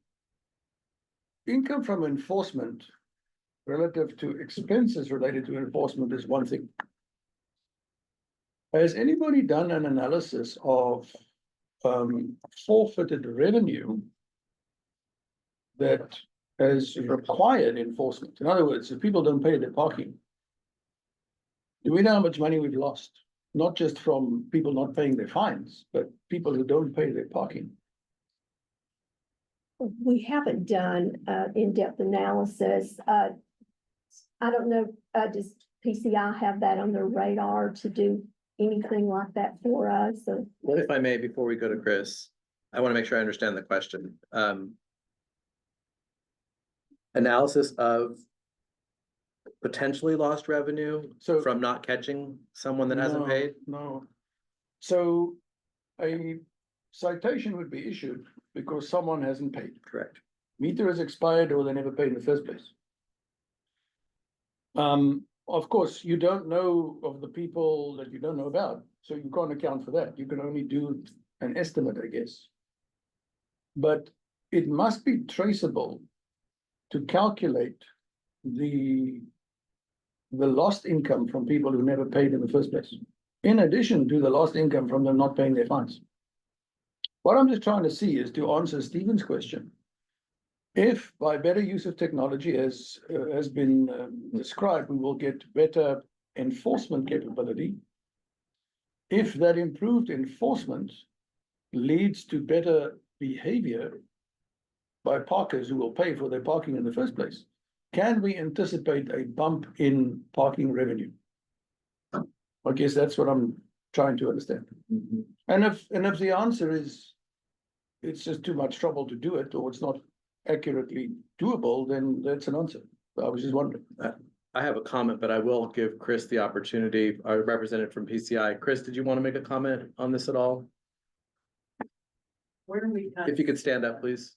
income from enforcement relative to expenses related to enforcement is one thing. Has anybody done an analysis of forfeited revenue that has required enforcement? In other words, if people don't pay their parking, do we know how much money we've lost? Not just from people not paying their fines, but people who don't pay their parking. We haven't done in-depth analysis. I don't know, does PCI have that on their radar to do anything like that for us? Or- Well, if I may, before we go to Chris, I want to make sure I understand the question. Analysis of potentially lost revenue So from not catching someone that hasn't No, paid? No. So a citation would be issued because someone hasn't paid. Correct. Meter has expired or they never paid in the first place. Of course, you don't know of the people that you don't know about, so you can't account for that. You can only do an estimate, I guess. But it must be traceable to calculate the lost income from people who never paid in the first place, in addition to the lost income from them not paying their fines. What I'm just trying to see is to answer Stephen's question. If by better use of technology as has been described, we will get better enforcement capability. If that improved enforcement leads to better behavior by parkers who will pay for their parking in the first place, can we anticipate a bump in parking revenue? I guess that's what I'm trying to understand. And if the answer is it's just too much trouble to do it, or it's not accurately doable, then that's an answer. I was just wondering. I have a comment, but I will give Chris the opportunity, our representative from PCI. Chris, did you want to make a comment on this at all? Where we kind If you could stand up, please.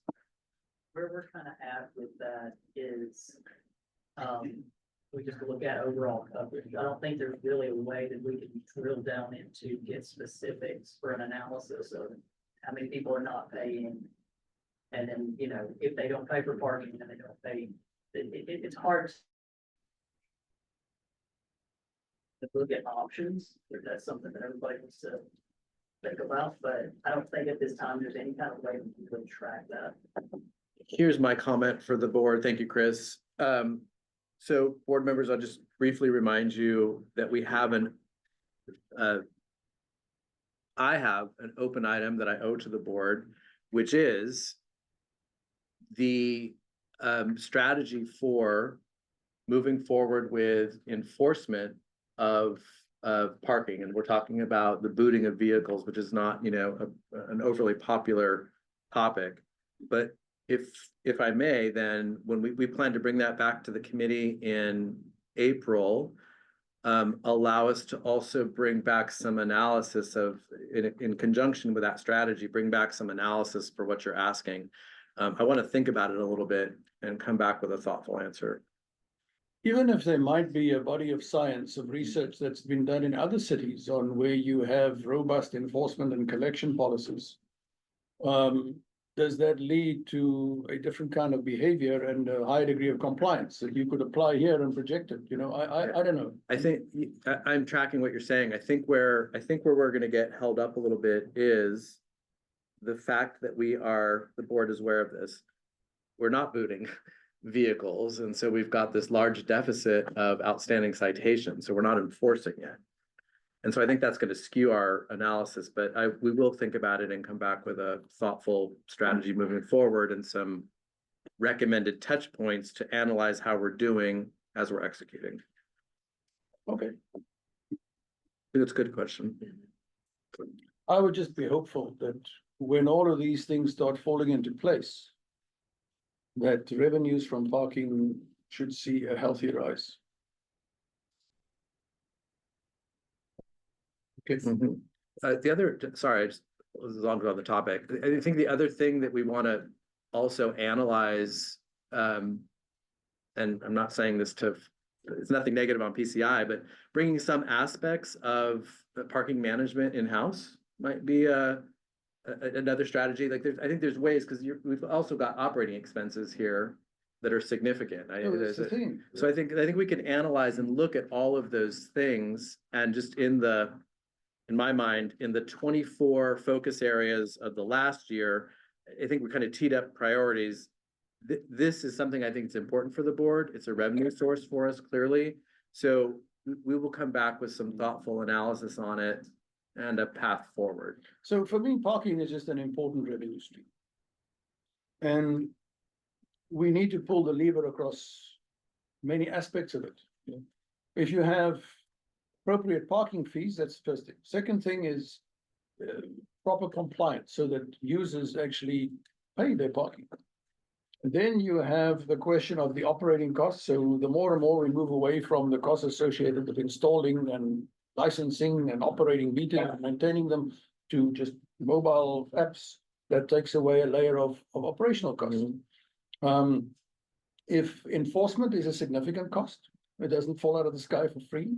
where we're kind of at with that is, we just look at overall coverage. I don't think there's really a way that we can drill down into get specifics for an analysis of how many people are not paying. And then, if they don't pay for parking and they don't pay, it's hard to look at options, if that's something that everybody wants to think about, but I don't think at this time there's any kind of way we can really track that. Here's my comment for the board. Thank you, Chris. So board members, I'll just briefly remind you that we have I have an open item that I owe to the board, which is the strategy for moving forward with enforcement of parking. And we're talking about the booting of vehicles, which is not, you know, an overly popular topic. But if I may, then when we plan to bring that back to the committee in April, allow us to also bring back some analysis of, in conjunction with that strategy, bring back some analysis for what you're asking. I want to think about it a little bit and come back with a thoughtful answer. Even if there might be a body of science of research that's been done in other cities on where you have robust enforcement and collection policies, does that lead to a different kind of behavior and a high degree of compliance that you could apply here and project it? You know, I don't know. I think I'm tracking what you're saying. I think where we're going to get held up a little bit is the fact that the board is aware of this. We're not booting vehicles, and so we've got this large deficit of outstanding citations, so we're not enforcing yet. And so I think that's going to skew our analysis, but we will think about it and come back with a thoughtful strategy moving forward and some recommended touch points to analyze how we're doing as we're executing. Okay. I think it's a good question. I would just be hopeful that when all of these things start falling into place, that revenues from parking should see a healthy rise. Okay. The other, sorry, I just was longer on the topic. I think the other thing that we want to also analyze, and I'm not saying this it's nothing negative on PCI, but bringing some aspects of the parking management in-house might be another strategy. Like I think there's ways, because we've also got operating expenses here that are significant. That's the thing. So I think we can analyze and look at all of those things, and just in my mind, in the 24 focus areas of the last year, I think we kind of teed up priorities. This is something I think is important for the board. It's a revenue source for us, clearly. So we will come back with some thoughtful analysis on it and a path forward. So for me, parking is just an important revenue stream. And we need to pull the lever across many aspects of it. If you have appropriate parking fees, that's the first thing. Second thing is proper compliance so that users actually pay their parking. And then you have the question of the operating costs. So the more and more we move away from the costs associated with installing and licensing and operating meters and maintaining them to just mobile apps, that takes away a layer of operational costs. If enforcement is a significant cost, it doesn't fall out of the sky for free.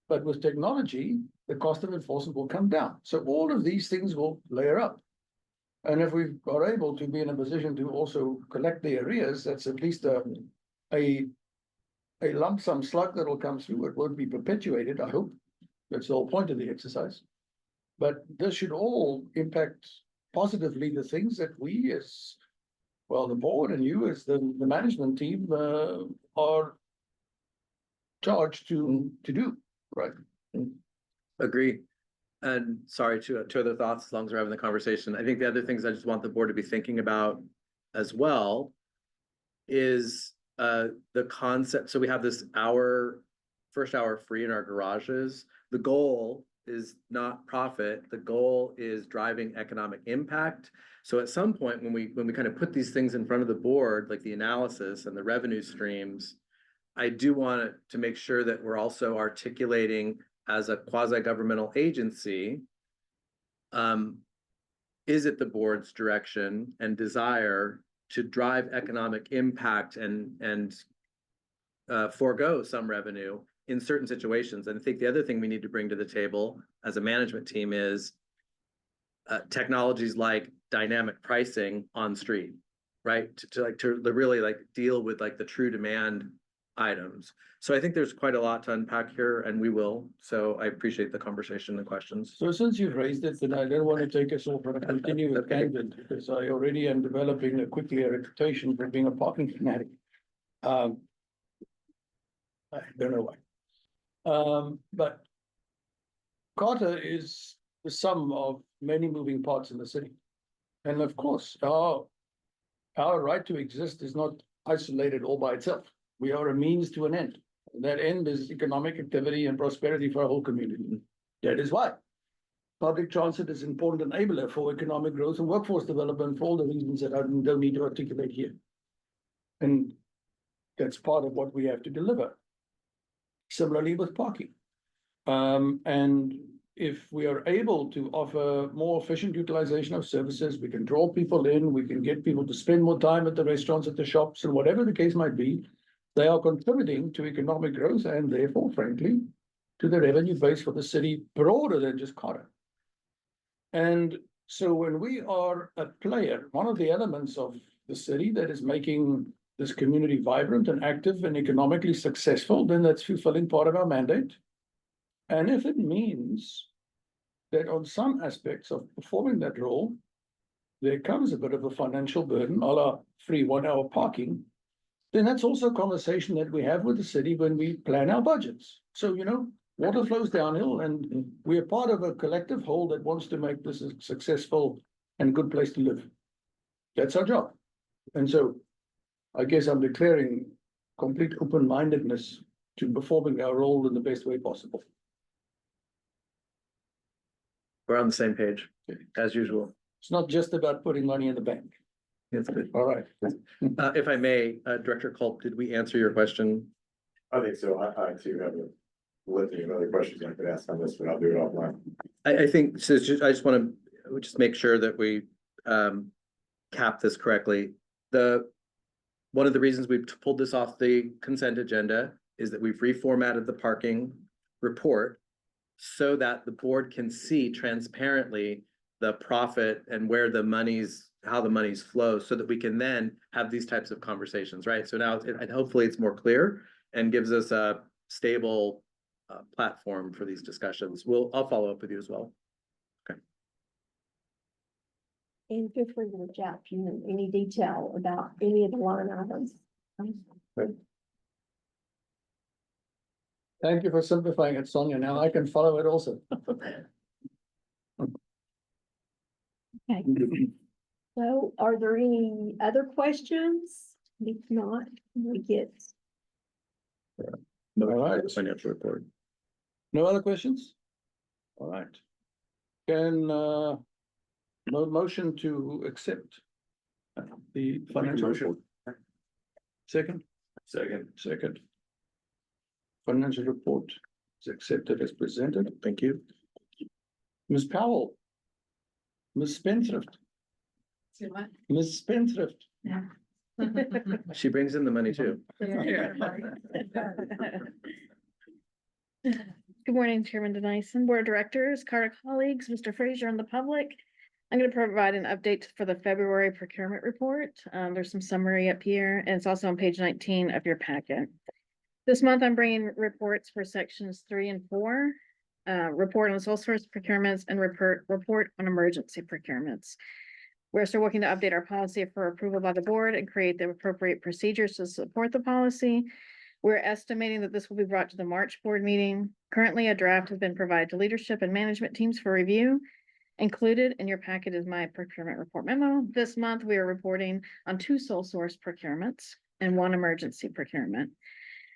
But with technology, the cost of enforcement will come down. So all of these things will layer up. And if we are able to be in a position to also collect the arrears, that's at least a lump sum slug that will come through. It won't be perpetuated, I hope. That's the whole point of the exercise. But this should all impact positively the things that we as, well, the board and you as the management team are charged to do. Right. Agree. And sorry, two other thoughts, as long as we're having the conversation. I think the other things I just want the board to be thinking about as well is the concept. So we have this first hour free in our garages. The goal is not profit. The goal is driving economic impact. So at some point when we kind of put these things in front of the board, like the analysis and the revenue streams, I do want to make sure that we're also articulating as a quasi-governmental agency, is it the board's direction and desire to drive economic impact and forego some revenue in certain situations? And I think the other thing we need to bring to the table as a management team is technologies like dynamic pricing on street, right? To really like deal with like the true demand items. So I think there's quite a lot to unpack here, and we will. So I appreciate the conversation and questions. So since you've raised it, then I don't want to take us off on a continuous tangent, because I already am developing quickly a reputation for being a parking fanatic. I don't know why. But Carter is the sum of many moving parts in the city. And of course, our right to exist is not isolated all by itself. We are a means to an end. That end is economic activity and prosperity for our whole community. That is why public transit is an important enabler for economic growth and workforce development for all the reasons that I don't need to articulate here. And that's part of what we have to deliver. Similarly with parking. And if we are able to offer more efficient utilization of services, we can draw people in, we can get people to spend more time at the restaurants, at the shops, and whatever the case might be, they are contributing to economic growth and therefore, frankly, to the revenue base for the city broader than just Carter. And so when we are a player, one of the elements of the city that is making this community vibrant and active and economically successful, then that's fulfilling part of our mandate. And if it means that on some aspects of performing that role, there comes a bit of a financial burden, a la free 1 hour parking, then that's also a conversation that we have with the city when we plan our budgets. So, water flows downhill, and we are part of a collective whole that wants to make this a successful and good place to live. That's our job. And so I guess I'm declaring complete open-mindedness to performing our role in the best way possible. We're on the same page, as usual. It's not just about putting money in the bank. That's good. All right. If I may, Director Culp, did we answer your question? I think so. I too have a litany of other questions I could ask on this, but I'll do it offline. I think, so I just want to just make sure that we cap this correctly. One of the reasons we've pulled this off the consent agenda is that we've reformatted the parking report so that the board can see transparently the profit and where the how the monies flow, so that we can then have these types of conversations, right? So now, and hopefully it's more clear and gives us a stable platform for these discussions. I'll follow up with you as well. Okay. And feel free to reach out if you know any detail about any of the line items. Thank you for simplifying it, Sonia. Now I can follow it also. Okay. So are there any other questions? If not, we get. All right. Financial report. No other questions? All right. Can, no motion to accept the financial report? Second? Second. Financial report is accepted as presented. Thank you. Ms. Powell. Ms. Spendthrift. Ms. Spendthrift. She brings in the money too. Good morning, Chairman Denison, Board of Directors, Carter colleagues, Mr. Frazier, and the public. I'm going to provide an update for the February procurement report. There's some summary up here, and it's also on page 19 of your packet. This month, I'm bringing reports for sections 3 and 4, report on sole source procurements and report on emergency procurements. We're still working to update our policy for approval by the board and create the appropriate procedures to support the policy. We're estimating that this will be brought to the March board meeting. Currently, a draft has been provided to leadership and management teams for review. Included in your packet is my procurement report memo. This month, we are reporting on 2 sole source procurements and 1 emergency procurement.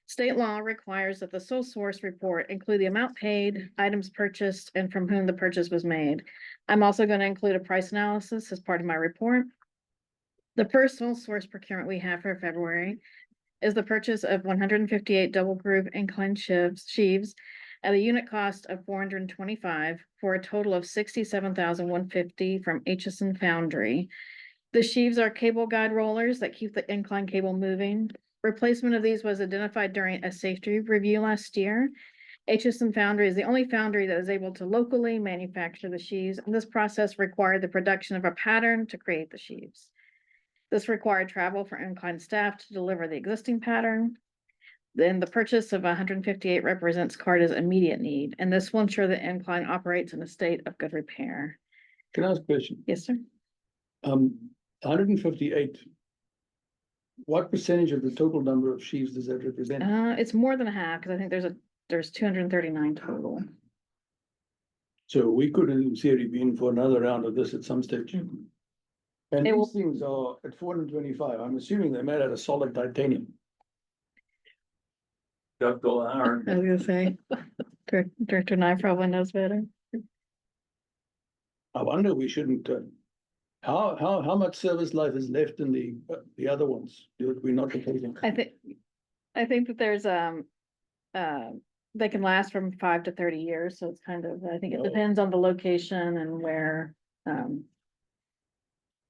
State law requires that the sole source report include the amount paid, items purchased, and from whom the purchase was made. I'm also going to include a price analysis as part of my report. The first sole source procurement we have for February is the purchase of 158 double groove incline sheaves at a unit cost of $425 for a total of $67,150 from Aitchison Foundry. The sheaves are cable guide rollers that keep the incline cable moving. Replacement of these was identified during a safety review last year. Aitchison Foundry is the only foundry that is able to locally manufacture the sheaves, and this process required the production of a pattern to create the sheaves. This required travel for incline staff to deliver the existing pattern. Then the purchase of 158 represents CARTA's immediate need, and this will ensure the incline operates in a state of good repair. Can I ask a question? Yes, sir. 158. What percentage of the total number of sheaves does that represent? It's more than a half, because I think there's 239 total. So we could in theory be in for another round of this at some stage. Mhm. And It will- these things are at 425. I'm assuming they're made out of solid titanium. Ductile iron. I was gonna say, Director Nye probably knows better. I wonder we shouldn't, how much service life is left in the other ones? Do we not replacing? I think that there's, they can last from 5 to 30 years, so it's kind of, I think it Oh. depends on the location and where, and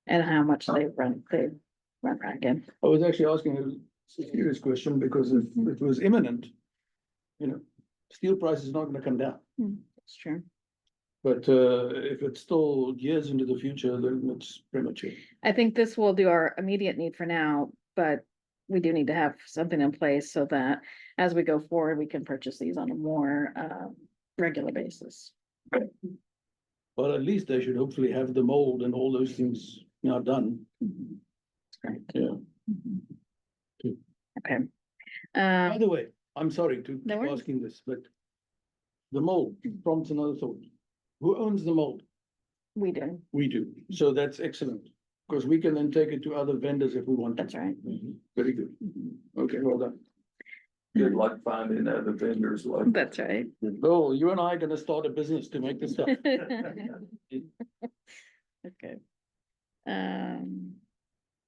how much they run ragged. I was actually asking a serious question because if it was imminent, steel price is not gonna come down. It's true. But if it's still years into the future, then it's premature. I think this will do our immediate need for now, but we do need to have something in place so that as we go forward, we can purchase these on a more regular basis. Well, at least they should hopefully have the mold and all those things now done. Right. Yeah. Okay. By the way, I'm sorry to No keep worries. asking this, but the mold prompts another thought. Who owns the mold? We do, We do. So that's excellent, because we can then take it to other vendors if we want to. that's right. Very good. Okay, well done. Good luck finding other vendors like. That's right. Bill, you and I are gonna start a business to make this stuff. Okay.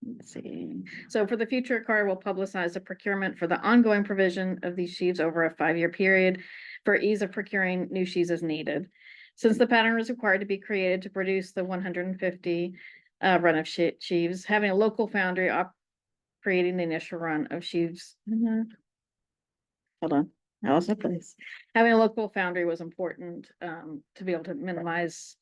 Let's see. So for the future, CARTA will publicize the procurement for the ongoing provision of these sheaves over a 5-year period for ease of procuring new sheaves as needed. Since the pattern was required to be created to produce the 150 run of sheaves, having a local foundry creating the initial run of sheaves. Hold on, I lost my place. Having a local foundry was important to be able to minimize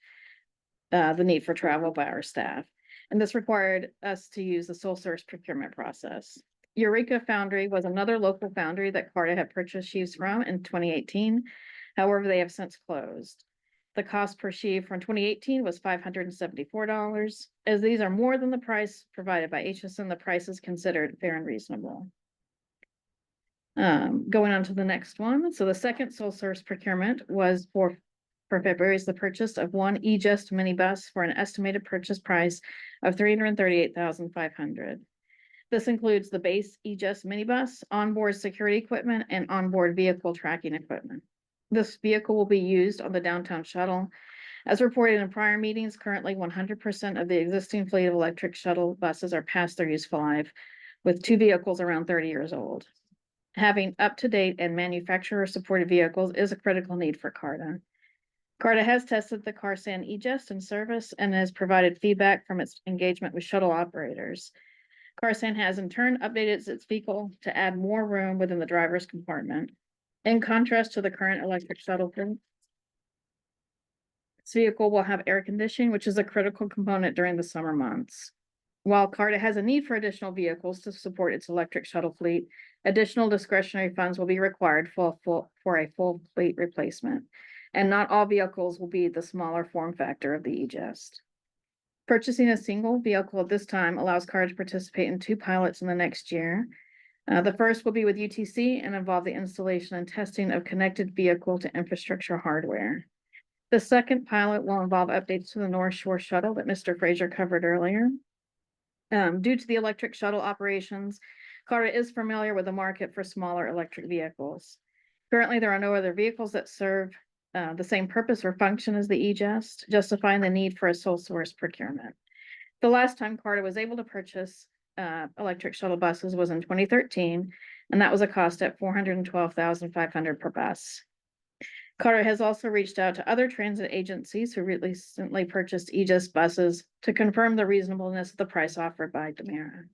the need for travel by our staff. And this required us to use the sole source procurement process. Eureka Foundry was another local foundry that CARTA had purchased sheaves from in 2018. However, they have since closed. The cost per sheave from 2018 was $574. As these are more than the price provided by HSN, the price is considered fair and reasonable. Going on to the next one. So the second sole source procurement was for February is the purchase of one eJust minibus for an estimated purchase price of $338,500. This includes the base eJust minibus, onboard security equipment, and onboard vehicle tracking equipment. This vehicle will be used on the downtown shuttle. As reported in prior meetings, currently 100% of the existing fleet of electric shuttle buses are past their useful life, with 2 vehicles around 30 years old. Having up-to-date and manufacturer-supported vehicles is a critical need for CARTA. CARTA has tested the Carsan eJust in service and has provided feedback from its engagement with shuttle operators. Carsan has in turn updated its vehicle to add more room within the driver's compartment. In contrast to the current electric shuttle fleet, this vehicle will have air conditioning, which is a critical component during the summer months. While CARTA has a need for additional vehicles to support its electric shuttle fleet, additional discretionary funds will be required for a full fleet replacement. And not all vehicles will be the smaller form factor of the eJust. Purchasing a single vehicle at this time allows CARTA to participate in 2 pilots in the next year. The first will be with UTC and involve the installation and testing of connected vehicle to infrastructure hardware. The second pilot will involve updates to the North Shore Shuttle that Mr. Fraser covered earlier. Due to the electric shuttle operations, CARTA is familiar with the market for smaller electric vehicles. Currently, there are no other vehicles that serve the same purpose or function as the eJust, justifying the need for a sole source procurement. The last time CARTA was able to purchase electric shuttle buses was in 2013, and that was a cost at $412,500 per bus. CARTA has also reached out to other transit agencies who recently purchased eJust buses to confirm the reasonableness of the price offered by Demera.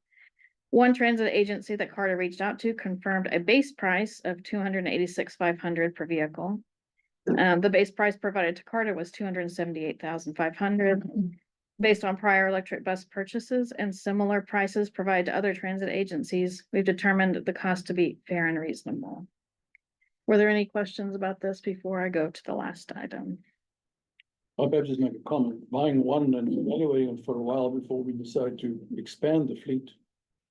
One transit agency that CARTA reached out to confirmed a base price of $286,500 per vehicle. The base price provided to CARTA was $278,500. Based on prior electric bus purchases and similar prices provided to other transit agencies, we've determined the cost to be fair and reasonable. Were there any questions about this before I go to the last item? I'll perhaps just make a comment. Buying one and evaluating it for a while before we decide to expand the fleet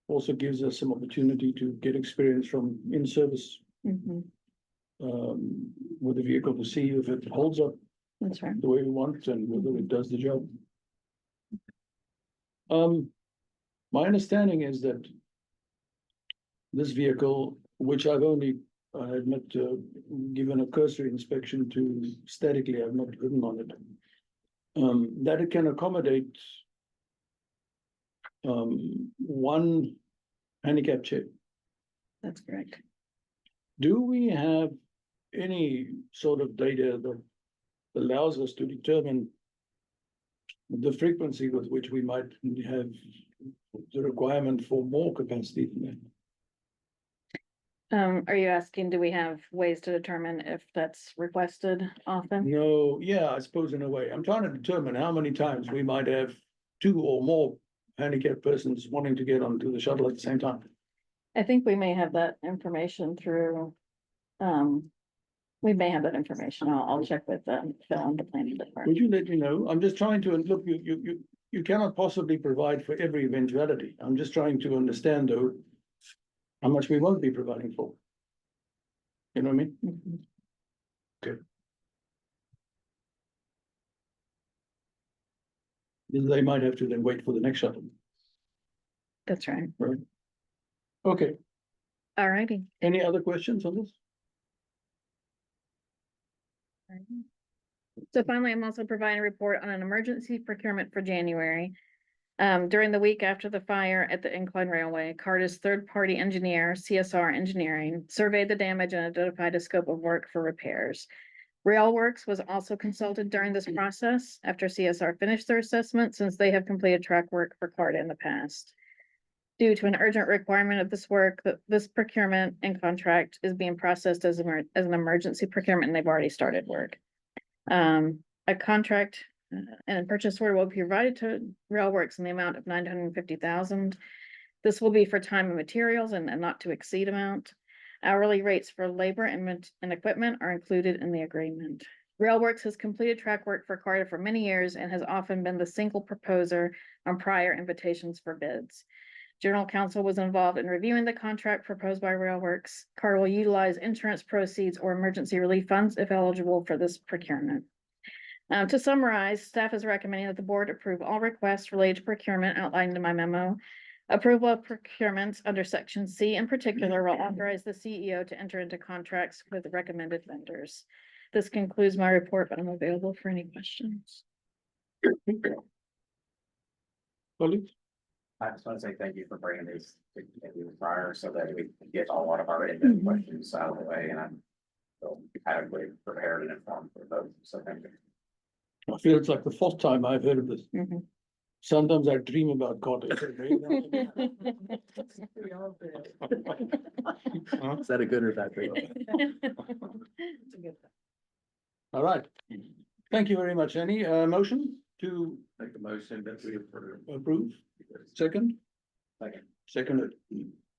also gives us some opportunity to get experience from in-service Mhm, with the vehicle to see if it holds up that's right. the way we want and whether it does the job. My understanding is that this vehicle, which I've only, I admit, given a cursory inspection to statically, I've not driven on it. That it can accommodate one handicap chair. That's correct. Do we have any sort of data that allows us to determine the frequency with which we might have the requirement for more capacity than that? Are you asking, do we have ways to determine if that's requested often? No, yeah, I suppose in a way. I'm trying to determine how many times we might have two or more handicapped persons wanting to get onto the shuttle at the same time. I think we may have that information through, we may have that information. I'll check with Phil and the planning department. Would you let me know? I'm just trying to, look, you cannot possibly provide for every eventuality. I'm just trying to understand though, how much we won't be providing for. You know what I mean? Mhm. They might have to then wait for the next shuttle. That's right. Okay, All righty. any other questions on this? So finally, I'm also providing a report on an emergency procurement for January. During the week after the fire at the Incline Railway, Carta's third-party engineer, CSR Engineering, surveyed the damage and identified a scope of work for repairs. Railworks was also consulted during this process after CSR finished their assessment, since they have completed track work for Carta in the past. Due to an urgent requirement of this work, this procurement and contract is being processed as an emergency procurement, and they've already started work. A contract and a purchase order will be provided to Railworks in the amount of $950,000. This will be for time and materials and a not to exceed amount. Hourly rates for labor and equipment are included in the agreement. Railworks has completed track work for Carta for many years and has often been the single proposer on prior invitations for bids. General Counsel was involved in reviewing the contract proposed by Railworks. Carta will utilize insurance proceeds or emergency relief funds if eligible for this procurement. To summarize, staff is recommending that the board approve all requests related to procurement outlined in my memo. Approval of procurements under section C in particular will authorize the CEO to enter into contracts with the recommended vendors. This concludes my report, but I'm available for any questions. Colleagues? I just want to say thank you for bringing these to you prior so that we can get a lot of our in-depth questions out of the way, and I'm so adequately prepared and informed for those, so thank you. I feel it's like the fourth time I've heard of this. Mhm. Sometimes I dream about Carta. Is that a good or bad thing? All right. Thank you very much. Any motion to Make a motion that we approve. approve? Second? Second. Seconded.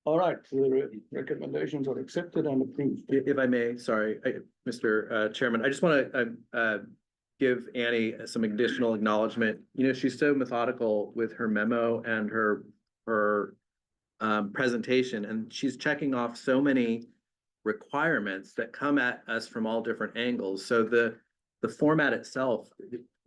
All right, so the recommendations are accepted and approved. If I may, sorry, Mr. Chairman, I just want to give Annie some additional acknowledgement. You know, she's so methodical with her memo and her presentation, and she's checking off so many requirements that come at us from all different angles. So the format itself,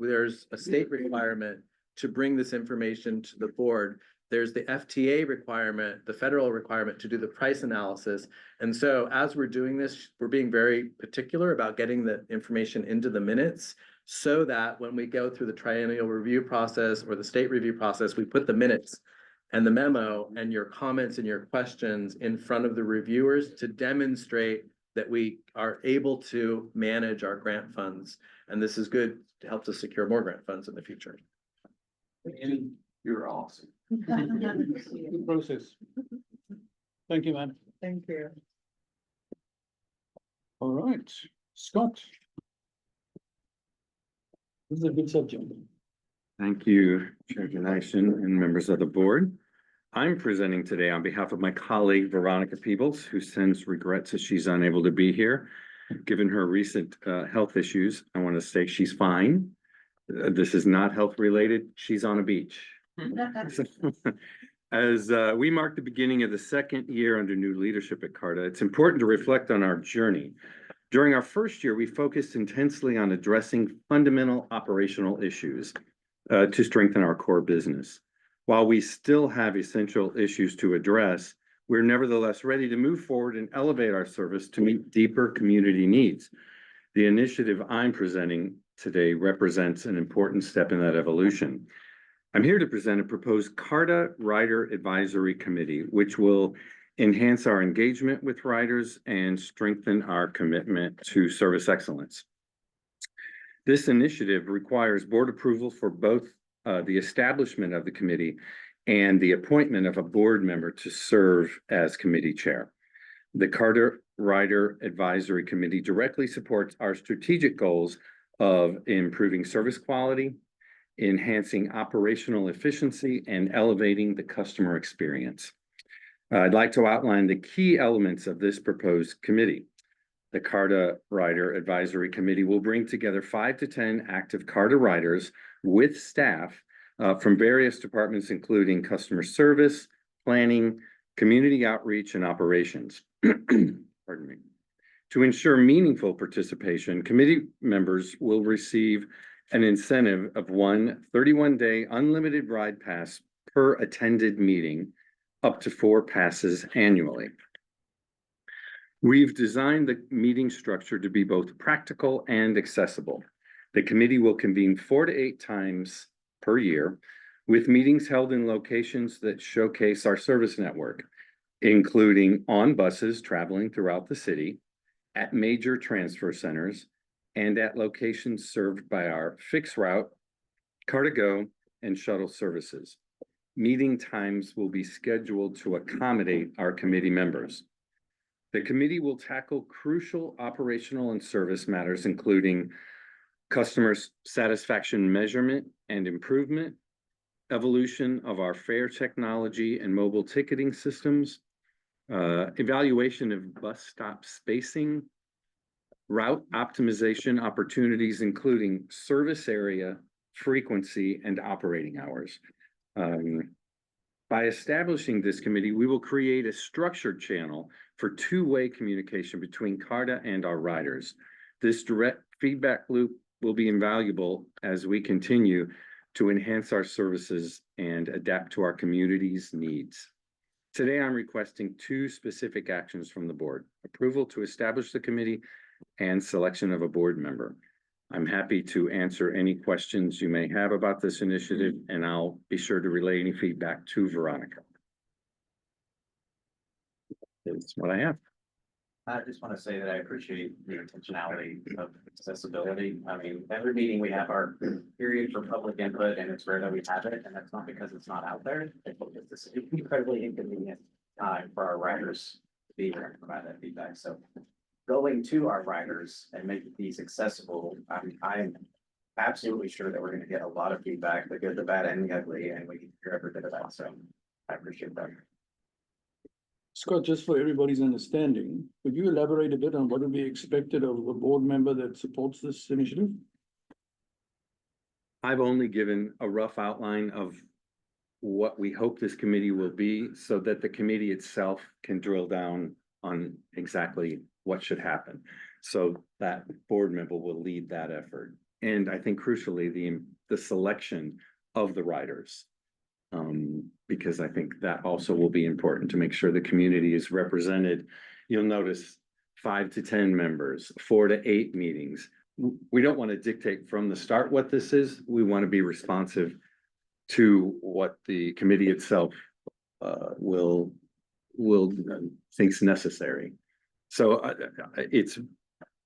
there's a state requirement to bring this information to the board. There's the FTA requirement, the federal requirement to do the price analysis. And so as we're doing this, we're being very particular about getting the information into the minutes so that when we go through the triennial review process or the state review process, we put the minutes and the memo and your comments and your questions in front of the reviewers to demonstrate that we are able to manage our grant funds. And this is good to help us secure more grant funds in the future. You're awesome. Good process. Thank you, man. Thank you. All right, Scott. This is a good subject. Thank you, Chair Denison and members of the board. I'm presenting today on behalf of my colleague Veronica Peebles, who sends regrets that she's unable to be here. Given her recent health issues, I want to say she's fine. This is not health related. She's on a beach. As we mark the beginning of the second year under new leadership at CARTA, it's important to reflect on our journey. During our first year, we focused intensely on addressing fundamental operational issues to strengthen our core business. While we still have essential issues to address, we're nevertheless ready to move forward and elevate our service to meet deeper community needs. The initiative I'm presenting today represents an important step in that evolution. I'm here to present a proposed CARTA Rider Advisory Committee, which will enhance our engagement with riders and strengthen our commitment to service excellence. This initiative requires board approval for both the establishment of the committee and the appointment of a board member to serve as committee chair. The CARTA Rider Advisory Committee directly supports our strategic goals of improving service quality, enhancing operational efficiency, and elevating the customer experience. I'd like to outline the key elements of this proposed committee. The CARTA Rider Advisory Committee will bring together 5 to 10 active CARTA riders with staff from various departments, including customer service, planning, community outreach, and operations. Pardon me. To ensure meaningful participation, committee members will receive an incentive of one 31-day unlimited ride pass per attended meeting, up to 4 passes annually. We've designed the meeting structure to be both practical and accessible. The committee will convene 4 to 8 times per year, with meetings held in locations that showcase our service network, including on buses traveling throughout the city, at major transfer centers, and at locations served by our fixed route, CARTA Go, and shuttle services. Meeting times will be scheduled to accommodate our committee members. The committee will tackle crucial operational and service matters, including customer satisfaction measurement and improvement, evolution of our fare technology and mobile ticketing systems, evaluation of bus stop spacing, route optimization opportunities, including service area, frequency, and operating hours. By establishing this committee, we will create a structured channel for two-way communication between CARTA and our riders. This direct feedback loop will be invaluable as we continue to enhance our services and adapt to our community's needs. Today, I'm requesting 2 specific actions from the board: approval to establish the committee and selection of a board member. I'm happy to answer any questions you may have about this initiative, and I'll be sure to relay any feedback to Veronica. That's what I have. I just want to say that I appreciate the intentionality of accessibility. I mean, every meeting we have our period for public input, and it's rare that we have it, and that's not because it's not out there. It's because this is incredibly inconvenient time for our riders to be here and provide that feedback. So going to our riders and making these accessible, I'm absolutely sure that we're going to get a lot of feedback, the good, the bad, and the ugly, and we can hear every bit of that. So I appreciate that. Scott, just for everybody's understanding, could you elaborate a bit on what would be expected of a board member that supports this initiative? I've only given a rough outline of what we hope this committee will be, so that the committee itself can drill down on exactly what should happen. So that board member will lead that effort. And I think crucially, the selection of the riders. Because I think that also will be important to make sure the community is represented. You'll notice 5 to 10 members, 4 to 8 meetings. We don't want to dictate from the start what this is. We want to be responsive to what the committee itself will thinks necessary. So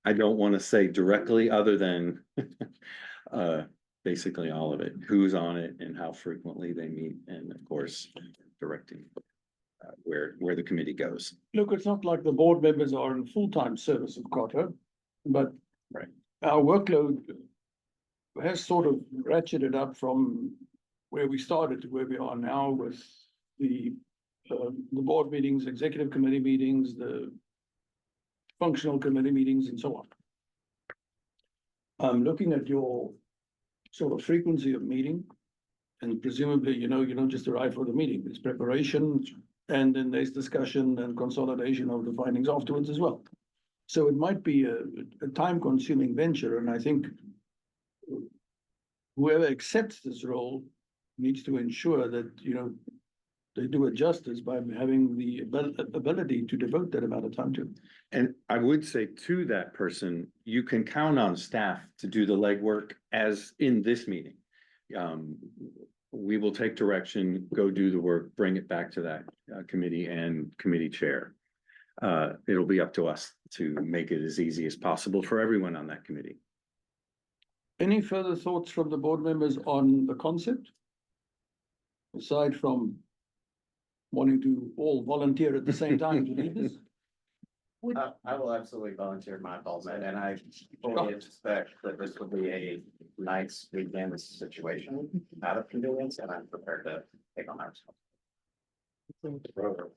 I don't want to say directly other than basically all of it, who's on it and how frequently they meet, and of course, directing where the committee goes. Look, it's not like the board members are in full-time service of CARTA, but Right. our workload has sort of ratcheted up from where we started to where we are now with the board meetings, executive committee meetings, the functional committee meetings and so on. I'm looking at your sort of frequency of meeting. And presumably, you don't just arrive for the meeting, there's preparation, and then there's discussion and consolidation of the findings afterwards as well. So it might be a time-consuming venture, and I think whoever accepts this role needs to ensure that, they do it justice by having the ability to devote that amount of time to it. And I would say to that person, you can count on staff to do the legwork as in this meeting. We will take direction, go do the work, bring it back to that committee and committee chair. It'll be up to us to make it as easy as possible for everyone on that committee. Any further thoughts from the board members on the concept? Aside from wanting to all volunteer at the same time to lead this? I will absolutely volunteer my involvement, and I fully expect that this will be a nice weekend situation out of convenience, and I'm prepared to take on that responsibility.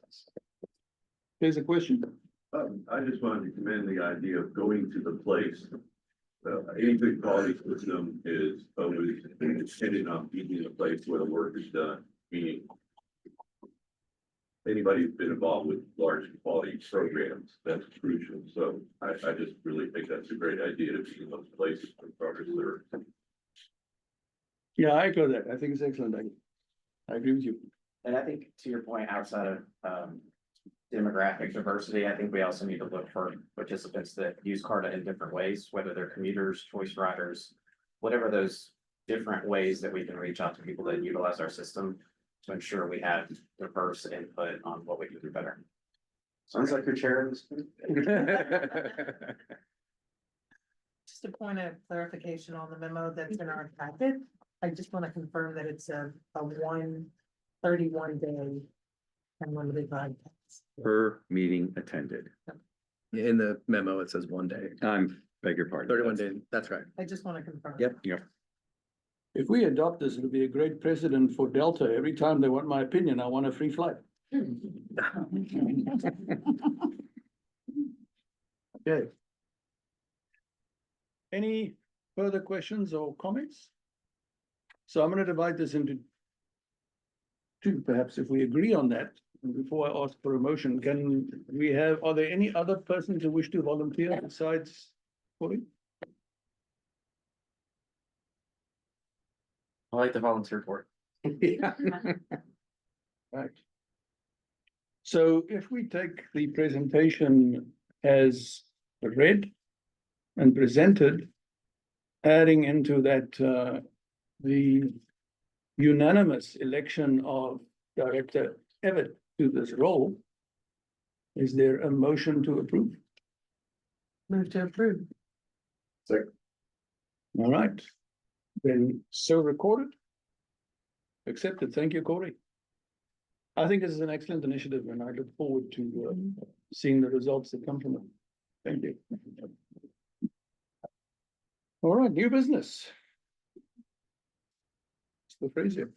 Here's a question. I just wanted to commend the idea of going to the place. Any good quality system is always dependent on being in a place where the work is done, meaning anybody who's been involved with large quality programs, that's crucial. So I just really think that's a great idea to be in those places for progress there. Yeah, I echo that. I think it's excellent. I agree with you. And I think to your point, outside of demographic diversity, I think we also need to look for participants that use CARTA in different ways, whether they're commuters, choice riders, whatever those different ways that we can reach out to people that utilize our system to ensure we have diverse input on what we can do better. Sounds like you're chairing this. Just a point of clarification on the memo that's in our packet. I just want to confirm that it's a 131 day unlimited ride pass. Per meeting attended. In the memo, it says 1 day, Beg your pardon. 31 days, that's right. I just want to confirm. Yep. If we adopt this, it'll be a great precedent for Delta. Every time they want my opinion, I want a free flight. Okay. Any further questions or comments? So I'm gonna divide this into two, perhaps, if we agree on that. And before I ask for a motion, are there any other persons who wish to volunteer besides Cory? I like the volunteer for it. Right. So if we take the presentation as read and presented, adding into that, the unanimous election of Director Evatt to this role, is there a motion to approve? Move to approve. All right, then so recorded. Accepted. Thank you, Cory. I think this is an excellent initiative and I look forward to seeing the results that come from it. Thank you. All right, new business. Mr. Frazier.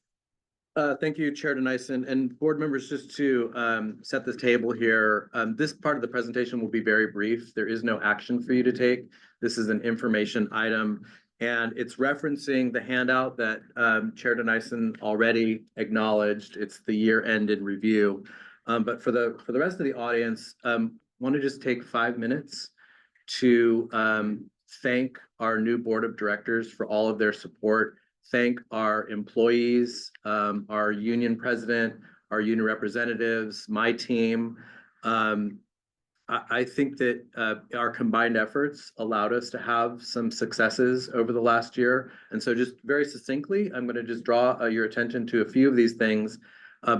Thank you, Chair Dennison, and board members, just to set the table here. This part of the presentation will be very brief. There is no action for you to take. This is an information item, and it's referencing the handout that Chair Dennison already acknowledged. It's the year-end in review. But for the rest of the audience, want to just take 5 minutes to thank our new board of directors for all of their support. Thank our employees, our union president, our union representatives, my team. I think that our combined efforts allowed us to have some successes over the last year. And so just very succinctly, I'm going to just draw your attention to a few of these things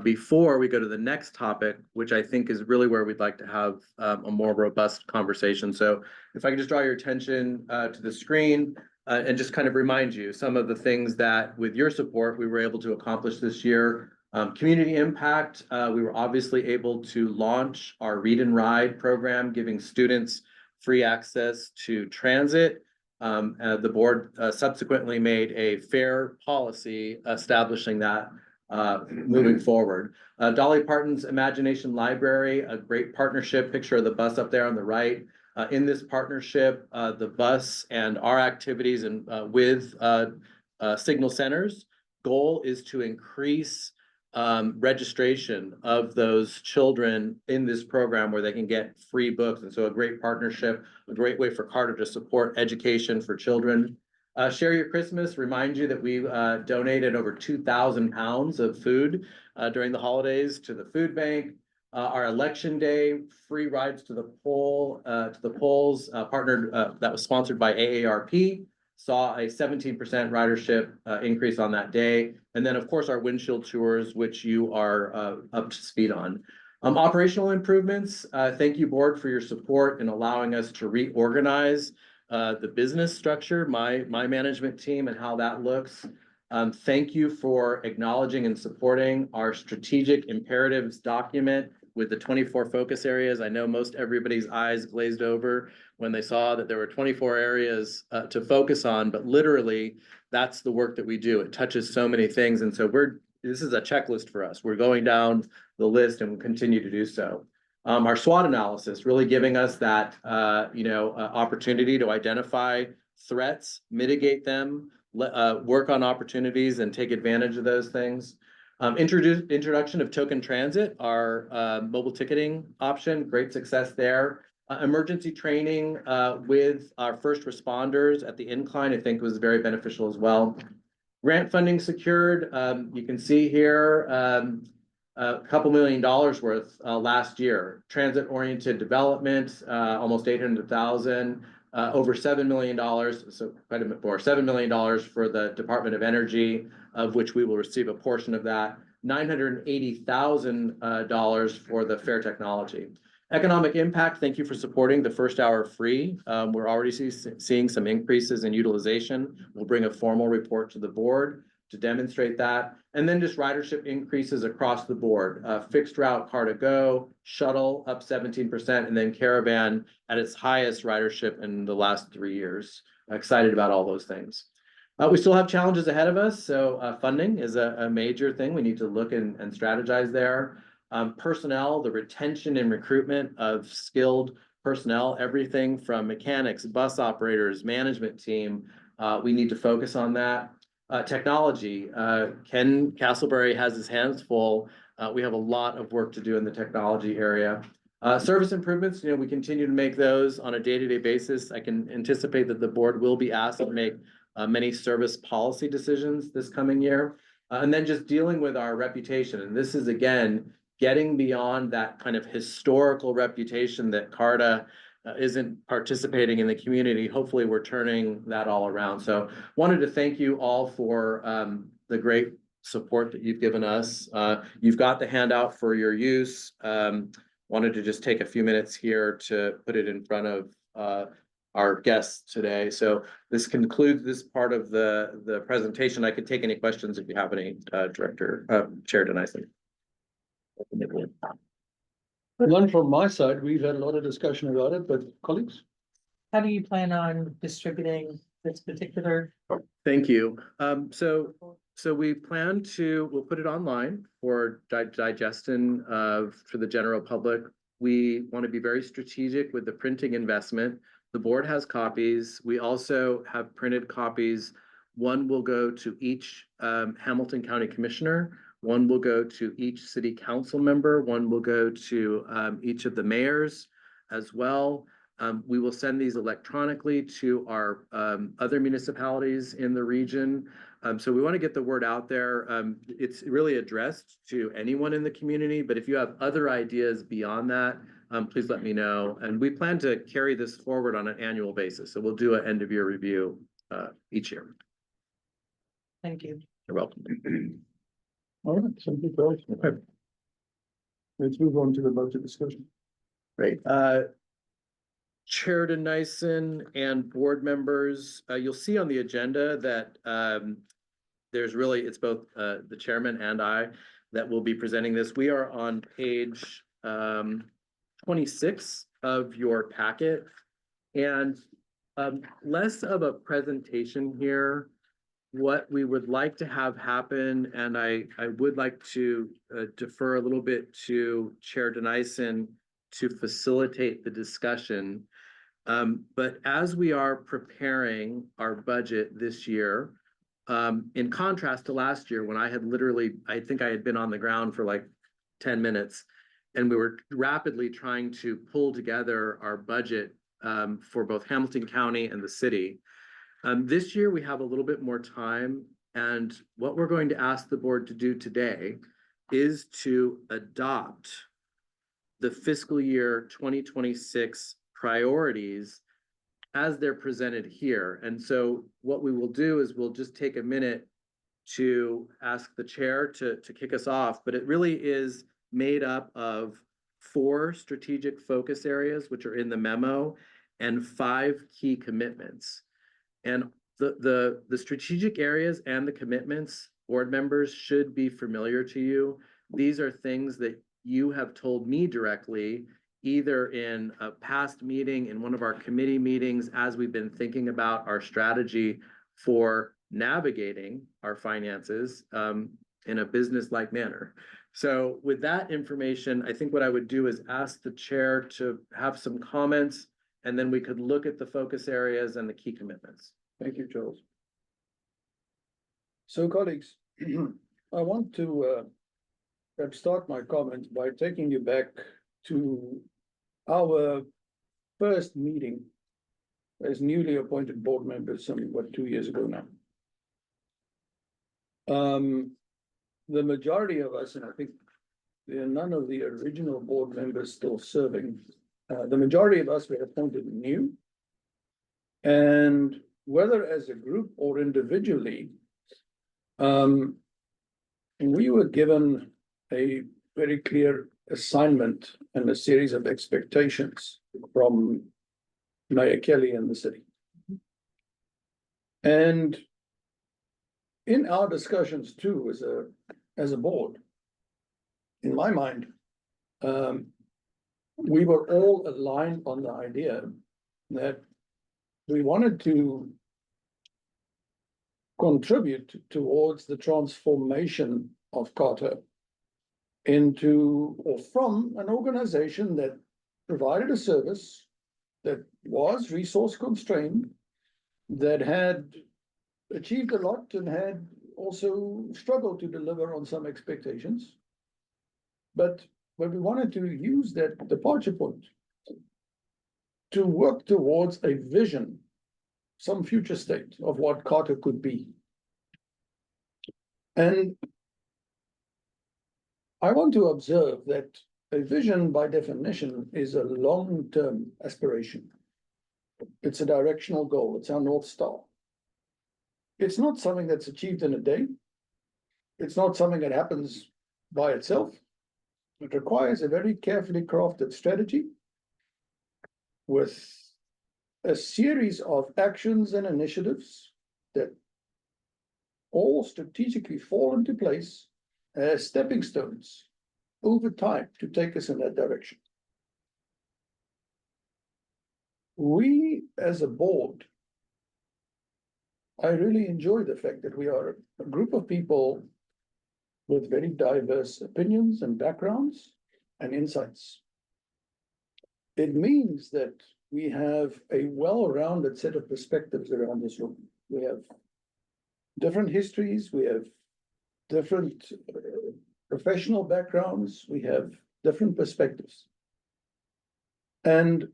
before we go to the next topic, which I think is really where we'd like to have a more robust conversation. So if I could just draw your attention to the screen. And just kind of remind you some of the things that with your support, we were able to accomplish this year. Community impact, we were obviously able to launch our Read and Ride program, giving students free access to transit. The board subsequently made a fair policy establishing that moving forward. Dolly Parton's Imagination Library, a great partnership, picture of the bus up there on the right. In this partnership, the bus and our activities and with Signal Centers, goal is to increase registration of those children in this program where they can get free books. And so a great partnership, a great way for Carter to support education for children. Share Your Christmas, remind you that we donated over 2,000 pounds of food during the holidays to the food bank. Our election day, free rides to the polls, partnered, that was sponsored by AARP. Saw a 17% ridership increase on that day. And then, of course, our windshield tours, which you are up to speed on. Operational improvements, thank you, board, for your support in allowing us to reorganize the business structure, my management team and how that looks. Thank you for acknowledging and supporting our strategic imperatives document with the 24 focus areas. I know most everybody's eyes glazed over when they saw that there were 24 areas to focus on, but literally that's the work that we do. It touches so many things. And so this is a checklist for us. We're going down the list and we'll continue to do so. Our SWOT analysis, really giving us that, opportunity to identify threats, mitigate them, work on opportunities and take advantage of those things. Introduction of token transit, our mobile ticketing option, great success there. Emergency training with our first responders at the incline, I think was very beneficial as well. Grant funding secured, you can see here a couple $1 million worth last year. Transit oriented development, almost 800,000. Over $7 million, so quite a bit more, $7 million for the Department of Energy, of which we will receive a portion of that. $980,000 for the Fair Technology. Economic impact, thank you for supporting the first hour free. We're already seeing some increases in utilization. We'll bring a formal report to the board to demonstrate that. And then just ridership increases across the board. Fixed route Car2Go, shuttle up 17%, and then Caravan at its highest ridership in the last 3 years. Excited about all those things. We still have challenges ahead of us. So funding is a major thing. We need to look and strategize there. Personnel, the retention and recruitment of skilled personnel, everything from mechanics, bus operators, management team. We need to focus on that. Technology, Ken Castleberry has his hands full. We have a lot of work to do in the technology area. Service improvements, we continue to make those on a day-to-day basis. I can anticipate that the board will be asked to make many service policy decisions this coming year. And then just dealing with our reputation. And this is, again, getting beyond that kind of historical reputation that CARTA isn't participating in the community. Hopefully we're turning that all around. So wanted to thank you all for the great support that you've given us. You've got the handout for your use. Wanted to just take a few minutes here to put it in front of our guests today. So this concludes this part of the presentation. I could take any questions if you have any, Chair Denison. None from my side. We've had a lot of discussion about it, but colleagues? How do you plan on distributing this particular? Thank you. So we plan to, we'll put it online for digestion for the general public. We want to be very strategic with the printing investment. The board has copies. We also have printed copies. One will go to each Hamilton County Commissioner. One will go to each city council member. One will go to each of the mayors as well. We will send these electronically to our other municipalities in the region. So we want to get the word out there. It's really addressed to anyone in the community, but if you have other ideas beyond that, please let me know. And we plan to carry this forward on an annual basis. So we'll do an end of year review each year. Thank you. You're welcome. All right, thank you, George. Okay. Let's move on to the budget discussion. Great. Chair Denison and board members, you'll see on the agenda that it's both the chairman and I that will be presenting this. We are on page 26 of your packet. And Less of a presentation here. What we would like to have happen, and I would like to defer a little bit to Chair Denison to facilitate the discussion. But as we are preparing our budget this year, in contrast to last year, when I had literally, I think I had been on the ground for like 10 minutes, and we were rapidly trying to pull together our budget for both Hamilton County and the city. This year, we have a little bit more time, and what we're going to ask the board to do today is to adopt the fiscal year 2026 priorities as they're presented here. And so what we will do is we'll just take a minute to ask the chair to kick us off, but it really is made up of 4 strategic focus areas, which are in the memo, and 5 key commitments. And the strategic areas and the commitments, board members should be familiar to you. These are things that you have told me directly, either in a past meeting, in one of our committee meetings, as we've been thinking about our strategy for navigating our finances in a business-like manner. So with that information, I think what I would do is ask the chair to have some comments, and then we could look at the focus areas and the key commitments. Thank you, Charles. So colleagues, I want to perhaps start my comments by taking you back to our first meeting as newly appointed board members, some, 2 years ago now. The majority of us, and I think there are none of the original board members still serving, the majority of us were appointed new. And whether as a group or individually, we were given a very clear assignment and a series of expectations from Mayor Kelly and the city. And in our discussions too, as a board, in my mind, we were all aligned on the idea that we wanted to contribute towards the transformation of Carter into or from an organization that provided a service that was resource constrained, that had achieved a lot and had also struggled to deliver on some expectations. But we wanted to use that departure point to work towards a vision, some future state of what Carter could be. And I want to observe that a vision, by definition, is a long-term aspiration. It's a directional goal. It's our North Star. It's not something that's achieved in a day. It's not something that happens by itself. It requires a very carefully crafted strategy with a series of actions and initiatives that all strategically fall into place as stepping stones over time to take us in that direction. We, as a board, I really enjoy the fact that we are a group of people with very diverse opinions and backgrounds and insights. It means that we have a well-rounded set of perspectives around this room. We have different histories, we have different professional backgrounds, we have different perspectives. And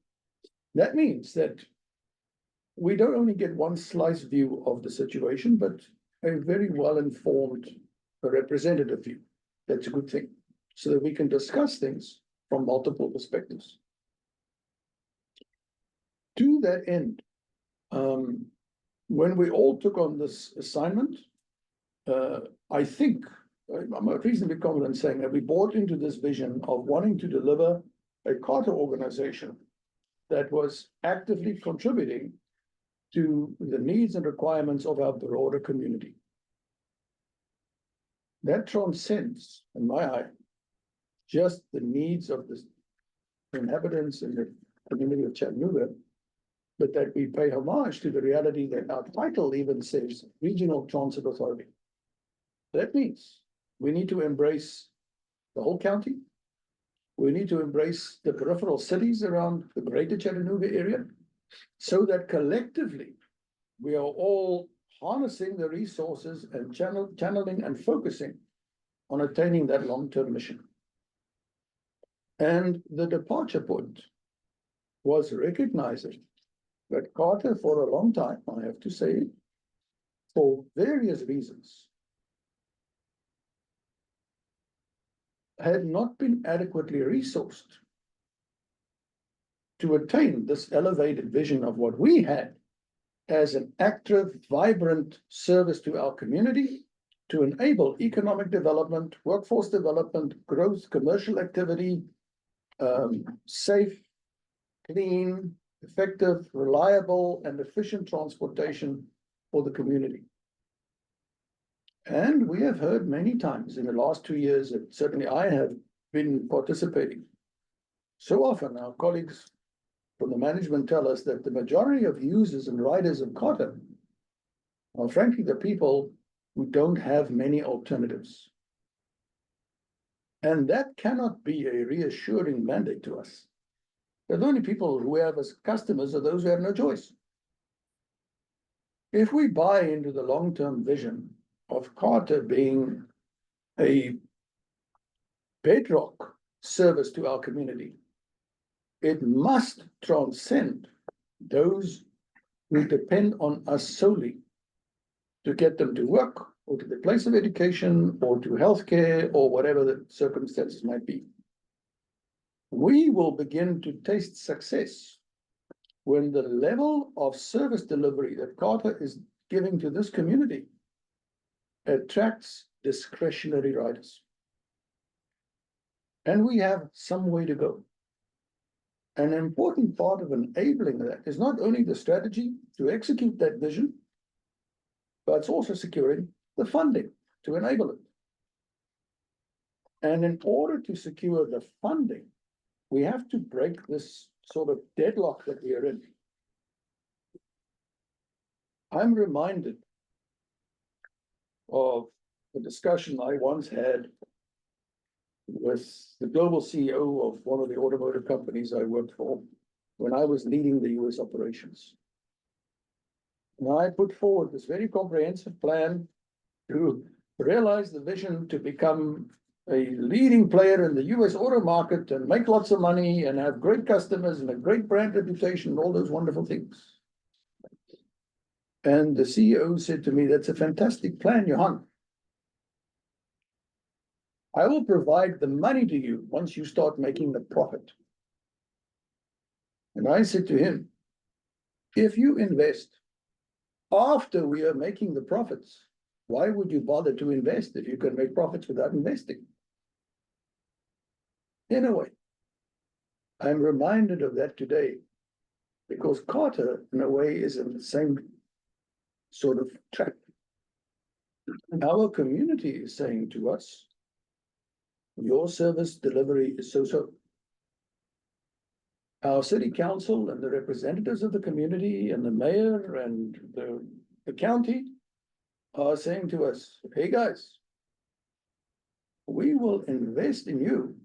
that means that we don't only get one slice view of the situation, but a very well-informed, representative view. That's a good thing, so that we can discuss things from multiple perspectives. To that end, when we all took on this assignment, I think I'm reasonably confident saying that we bought into this vision of wanting to deliver a Carter organization that was actively contributing to the needs and requirements of our broader community. That transcends, in my eye, just the needs of the inhabitants in the community of Chattanooga, but that we pay homage to the reality that our title even says Regional Transit Authority. That means we need to embrace the whole county. We need to embrace the peripheral cities around the greater Chattanooga area, so that collectively we are all harnessing the resources and channeling and focusing on attaining that long-term mission. And the departure point was recognizing that Carter, for a long time, I have to say, for various reasons, had not been adequately resourced to attain this elevated vision of what we had as an active, vibrant service to our community to enable economic development, workforce development, growth, commercial activity, safe, clean, effective, reliable, and efficient transportation for the community. And we have heard many times in the last 2 years, and certainly I have been participating. So often our colleagues from the management tell us that the majority of users and riders of Carter are frankly the people who don't have many alternatives. And that cannot be a reassuring mandate to us. The only people who have as customers are those who have no choice. If we buy into the long-term vision of Carter being a bedrock service to our community, it must transcend those who depend on us solely to get them to work or to the place of education or to healthcare or whatever the circumstances might be. We will begin to taste success when the level of service delivery that Carter is giving to this community attracts discretionary riders. And we have some way to go. An important part of enabling that is not only the strategy to execute that vision, but it's also securing the funding to enable it. And in order to secure the funding, we have to break this sort of deadlock that we are in. I'm reminded of a discussion I once had with the global CEO of one of the automotive companies I worked for when I was leading the US operations. And I put forward this very comprehensive plan to realize the vision to become a leading player in the US auto market and make lots of money and have great customers and a great brand reputation and all those wonderful things. And the CEO said to me, "That's a fantastic plan, Johan. I will provide the money to you once you start making the profit." And I said to him, "If you invest after we are making the profits, why would you bother to invest if you can make profits without investing?" In a way, I'm reminded of that today because Carter, in a way, is in the same sort of track. Our community is saying to us, your service delivery is so-so. Our city council and the representatives of the community and the mayor and the county are saying to us, "Hey guys, we will invest in you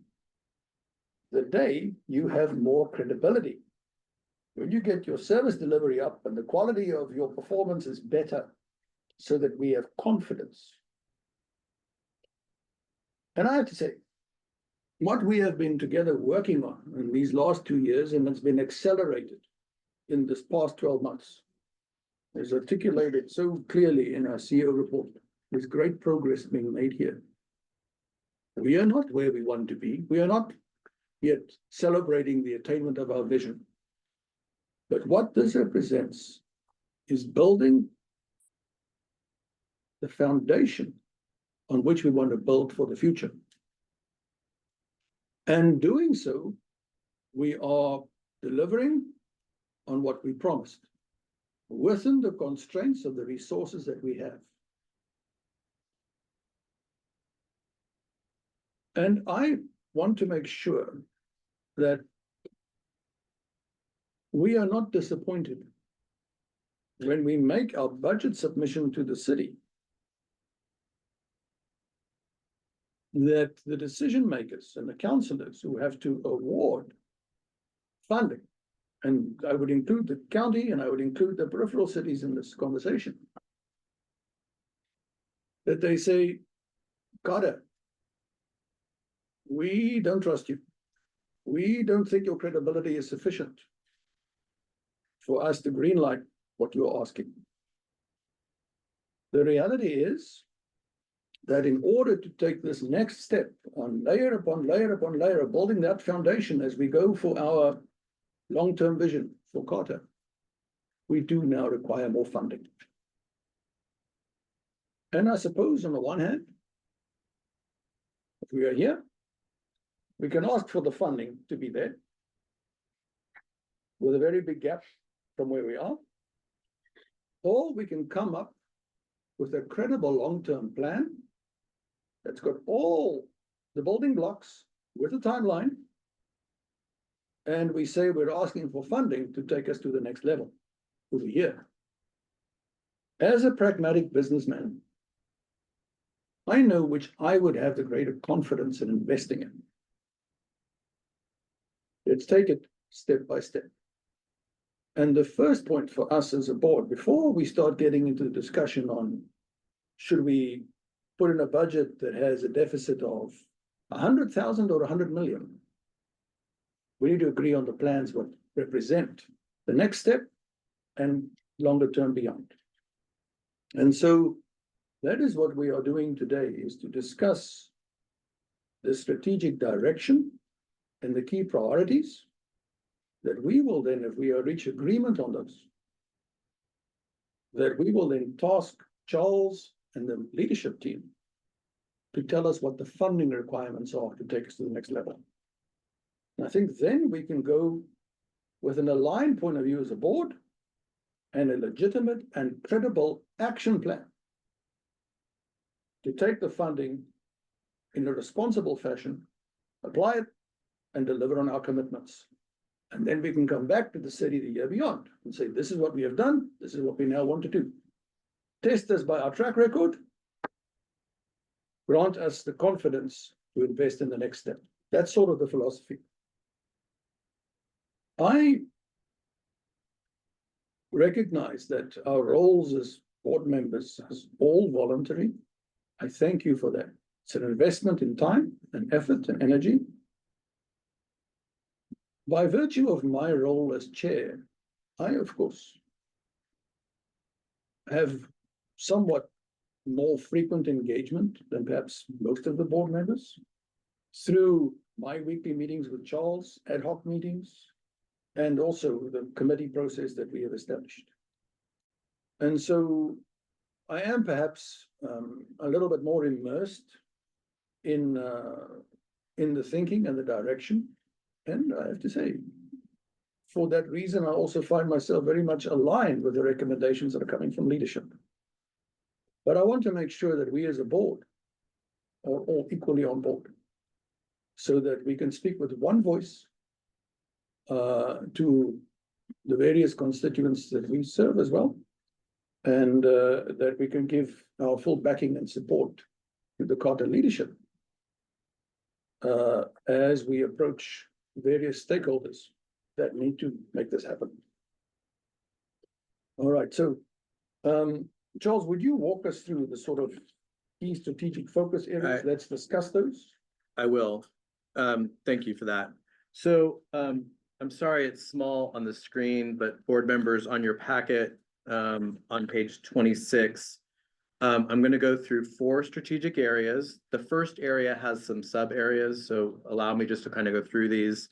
the day you have more credibility. When you get your service delivery up and the quality of your performance is better so that we have confidence." And I have to say, what we have been together working on in these last 2 years, and it's been accelerated in this past 12 months, is articulated so clearly in our CEO report. There's great progress being made here. We are not where we want to be. We are not yet celebrating the attainment of our vision. But what this represents is building the foundation on which we want to build for the future. And doing so, we are delivering on what we promised within the constraints of the resources that we have. And I want to make sure that we are not disappointed when we make our budget submission to the city that the decision makers and the councillors who have to award funding, and I would include the county and I would include the peripheral cities in this conversation, that they say, Carter, we don't trust you. We don't think your credibility is sufficient for us to greenlight what you're asking. The reality is that in order to take this next step on layer upon layer upon layer of building that foundation as we go for our long-term vision for Carter, we do now require more funding. And I suppose on the one hand, if we are here, we can ask for the funding to be there with a very big gap from where we are, or we can come up with a credible long-term plan that's got all the building blocks with a timeline, and we say we're asking for funding to take us to the next level over here. As a pragmatic businessman, I know which I would have the greater confidence in investing in. Let's take it step by step. And the first point for us as a board, before we start getting into the discussion on should we put in a budget that has a deficit of 100,000 or 100 million, we need to agree on the plans what represent the next step and longer term beyond. And so that is what we are doing today, is to discuss the strategic direction and the key priorities that we will then, if we reach agreement on those, that we will then task Charles and the leadership team to tell us what the funding requirements are to take us to the next level. And I think then we can go with an aligned point of view as a board and a legitimate and credible action plan to take the funding in a responsible fashion, apply it, and deliver on our commitments. And then we can come back to the city the year beyond and say, this is what we have done, this is what we now want to do. Test us by our track record, grant us the confidence to invest in the next step. That's sort of the philosophy. I recognize that our roles as board members is all voluntary. I thank you for that. It's an investment in time and effort and energy. By virtue of my role as chair, I, of course, have somewhat more frequent engagement than perhaps most of the board members through my weekly meetings with Charles, ad hoc meetings, and also the committee process that we have established. And so I am perhaps a little bit more immersed in the thinking and the direction. And I have to say, for that reason, I also find myself very much aligned with the recommendations that are coming from leadership. But I want to make sure that we as a board are all equally on board so that we can speak with one voice to the various constituents that we serve as well, and that we can give our full backing and support to the Carter leadership as we approach various stakeholders that need to make this happen. All right, so Charles, would you walk us through the sort of key strategic focus areas? Let's discuss those. I will. Thank you for that. So I'm sorry it's small on the screen, but board members, on your packet on page 26, I'm going to go through 4 strategic areas. The first area has some sub areas, so allow me just to kind of go through these.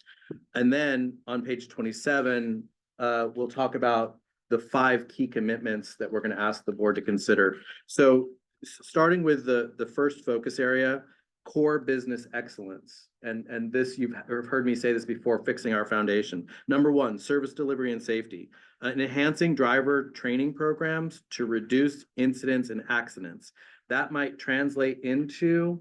And then on page 27, we'll talk about the 5 key commitments that we're going to ask the board to consider. So starting with the first focus area, core business excellence. And this, you've heard me say this before, fixing our foundation. Number 1, service delivery and safety. Enhancing driver training programs to reduce incidents and accidents. That might translate into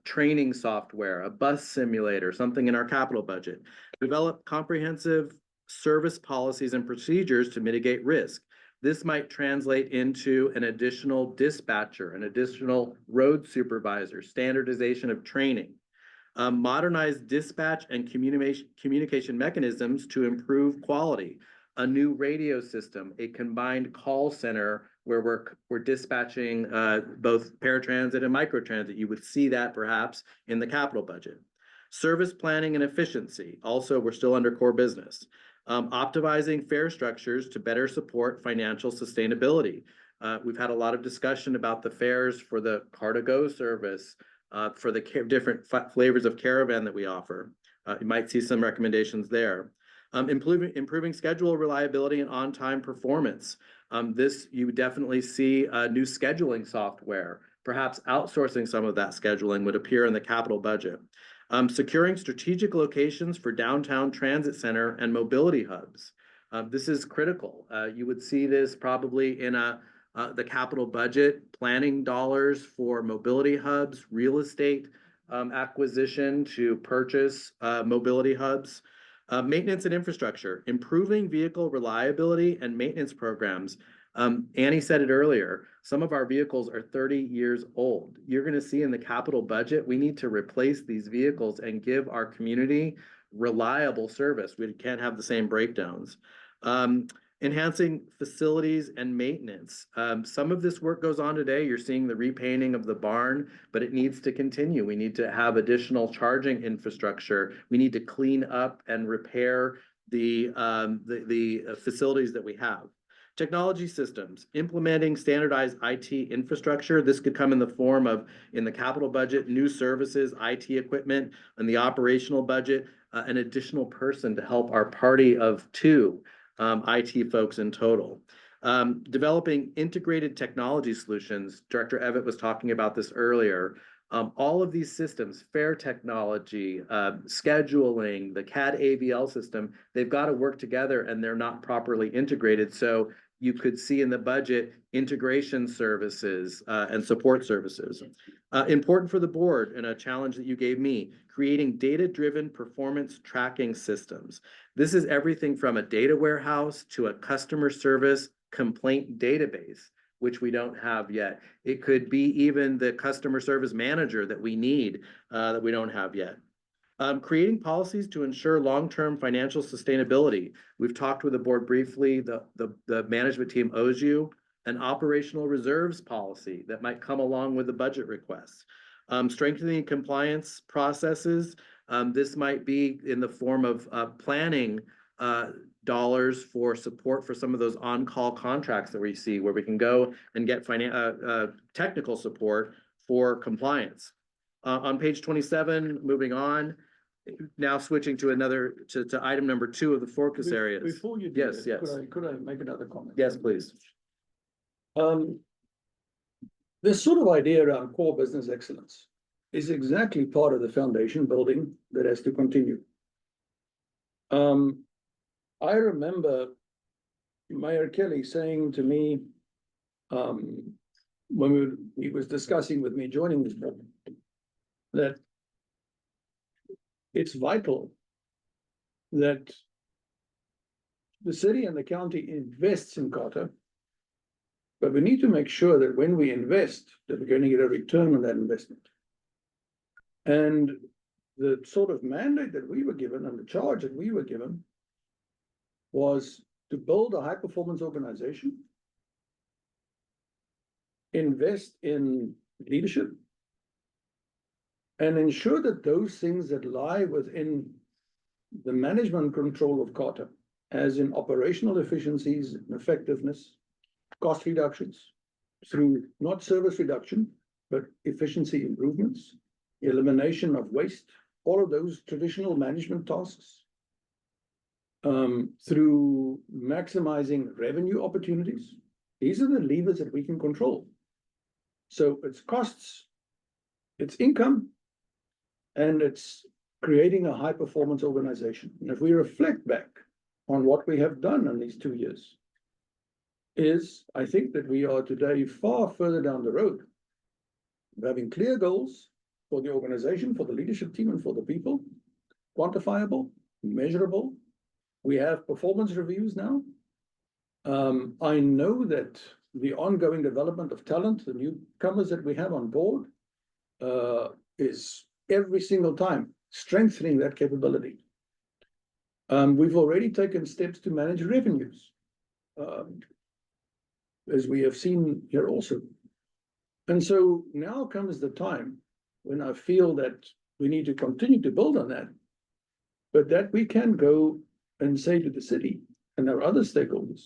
training software, a bus simulator, something in our capital budget. Develop comprehensive service policies and procedures to mitigate risk. This might translate into an additional dispatcher, an additional road supervisor, standardization of training. Modernize dispatch and communication mechanisms to improve quality. A new radio system, a combined call center where we're dispatching both paratransit and microtransit. You would see that perhaps in the capital budget. Service planning and efficiency. Also, we're still under core business. Optimizing fare structures to better support financial sustainability. We've had a lot of discussion about the fares for the Car2Go service, for the different flavors of caravan that we offer. You might see some recommendations there. Improving schedule reliability and on-time performance. This, you would definitely see new scheduling software. Perhaps outsourcing some of that scheduling would appear in the capital budget. Securing strategic locations for downtown transit center and mobility hubs. This is critical. You would see this probably in the capital budget, planning dollars for mobility hubs, real estate acquisition to purchase mobility hubs. Maintenance and infrastructure, improving vehicle reliability and maintenance programs. Annie said it earlier, some of our vehicles are 30 years old. You're going to see in the capital budget, we need to replace these vehicles and give our community reliable service. We can't have the same breakdowns. Enhancing facilities and maintenance. Some of this work goes on today. You're seeing the repainting of the barn, but it needs to continue. We need to have additional charging infrastructure. We need to clean up and repair the facilities that we have. Technology systems, implementing standardized IT infrastructure. This could come in the form of, in the capital budget, new services, IT equipment, and the operational budget, an additional person to help our party of 2 IT folks in total. Developing integrated technology solutions. Director Evatt was talking about this earlier. All of these systems, fare technology, scheduling, the CAD AVL system, they've got to work together and they're not properly integrated. So you could see in the budget integration services and support services. Important for the board and a challenge that you gave me, creating data-driven performance tracking systems. This is everything from a data warehouse to a customer service complaint database, which we don't have yet. It could be even the customer service manager that we need that we don't have yet. Creating policies to ensure long-term financial sustainability. We've talked with the board briefly. The management team owes you an operational reserves policy that might come along with the budget requests. Strengthening compliance processes. This might be in the form of planning dollars for support for some of those on-call contracts that we see, where we can go and get technical support for compliance. On page 27, moving on, now switching to to item number 2 of the focus areas. Before you do Yes, that, yes. could I make another comment? Yes, please. This sort of idea around core business excellence is exactly part of the foundation building that has to continue. I remember Mayor Kelly saying to me, when he was discussing with me joining this board, that it's vital that the city and the county invests in Carter, but we need to make sure that when we invest, that we're going to get a return on that investment. And the sort of mandate that we were given and the charge that we were given was to build a high-performance organization, invest in leadership, and ensure that those things that lie within the management control of Carter, as in operational efficiencies and effectiveness, cost reductions through not service reduction, but efficiency improvements, elimination of waste, all of those traditional management tasks, through maximizing revenue opportunities. These are the levers that we can control. So it's costs, it's income, and it's creating a high-performance organization. And if we reflect back on what we have done in these 2 years, I think that we are today far further down the road of having clear goals for the organization, for the leadership team, and for the people, quantifiable, measurable, We have performance reviews now. I know that the ongoing development of talent, the newcomers that we have on board, is every single time strengthening that capability. We've already taken steps to manage revenues, as we have seen here also. And so now comes the time when I feel that we need to continue to build on that, but that we can go and say to the city and our other stakeholders,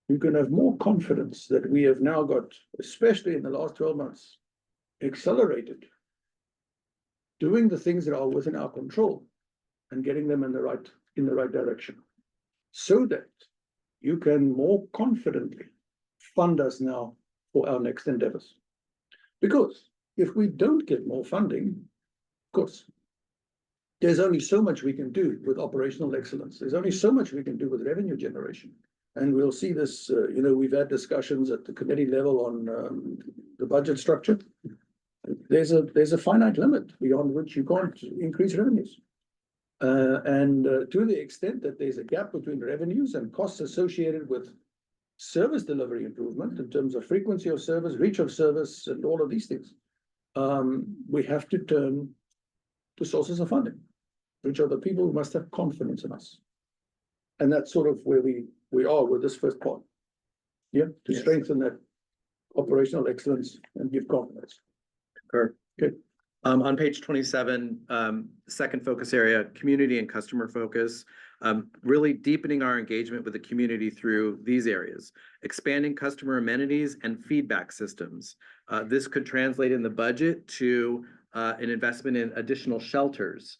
you can have more confidence that we have now got, especially in the last 12 months, accelerated doing the things that are within our control and getting them in the right direction, so that you can more confidently fund us now for our next endeavors. Because if we don't get more funding, of course, there's only so much we can do with operational excellence. There's only so much we can do with revenue generation. And we'll see this, we've had discussions at the committee level on the budget structure. There's a finite limit beyond which you can't increase revenues. And to the extent that there's a gap between revenues and costs associated with service delivery improvement in terms of frequency of service, reach of service, and all of these things, we have to turn to sources of funding, which are the people who must have confidence in us. And that's sort of where we are with this first part. Yeah, to strengthen that operational excellence and give confidence. Sure. Good. On page 27, second focus area, community and customer focus. Really deepening our engagement with the community through these areas, expanding customer amenities and feedback systems. This could translate in the budget to an investment in additional shelters,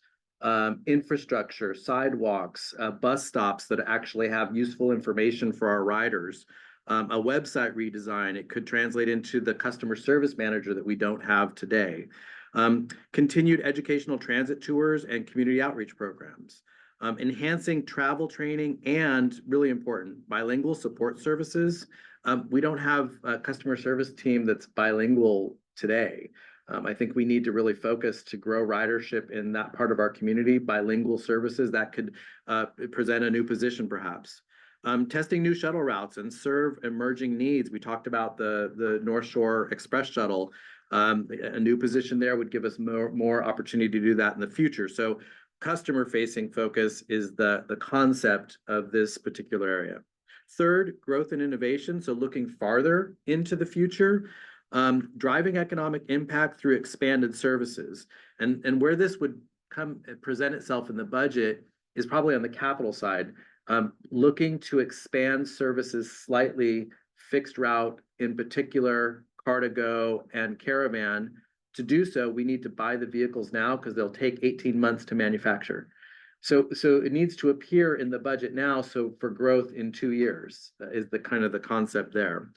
infrastructure, sidewalks, bus stops that actually have useful information for our riders, a website redesign. It could translate into the customer service manager that we don't have today. Continued educational transit tours and community outreach programs. Enhancing travel training and, really important, bilingual support services. We don't have a customer service team that's bilingual today. I think we need to really focus to grow ridership in that part of our community, bilingual services that could present a new position perhaps. Testing new shuttle routes and serve emerging needs. We talked about the North Shore Express shuttle. A new position there would give us more opportunity to do that in the future. So customer-facing focus is the concept of this particular area. Third, growth and innovation. So looking farther into the future, driving economic impact through expanded services. And where this would present itself in the budget is probably on the capital side. Looking to expand services slightly, fixed route, in particular, Car2Go and Caravan. To do so, we need to buy the vehicles now because they'll take 18 months to manufacture. So it needs to appear in the budget now. So for growth in 2 years is the kind of the concept there.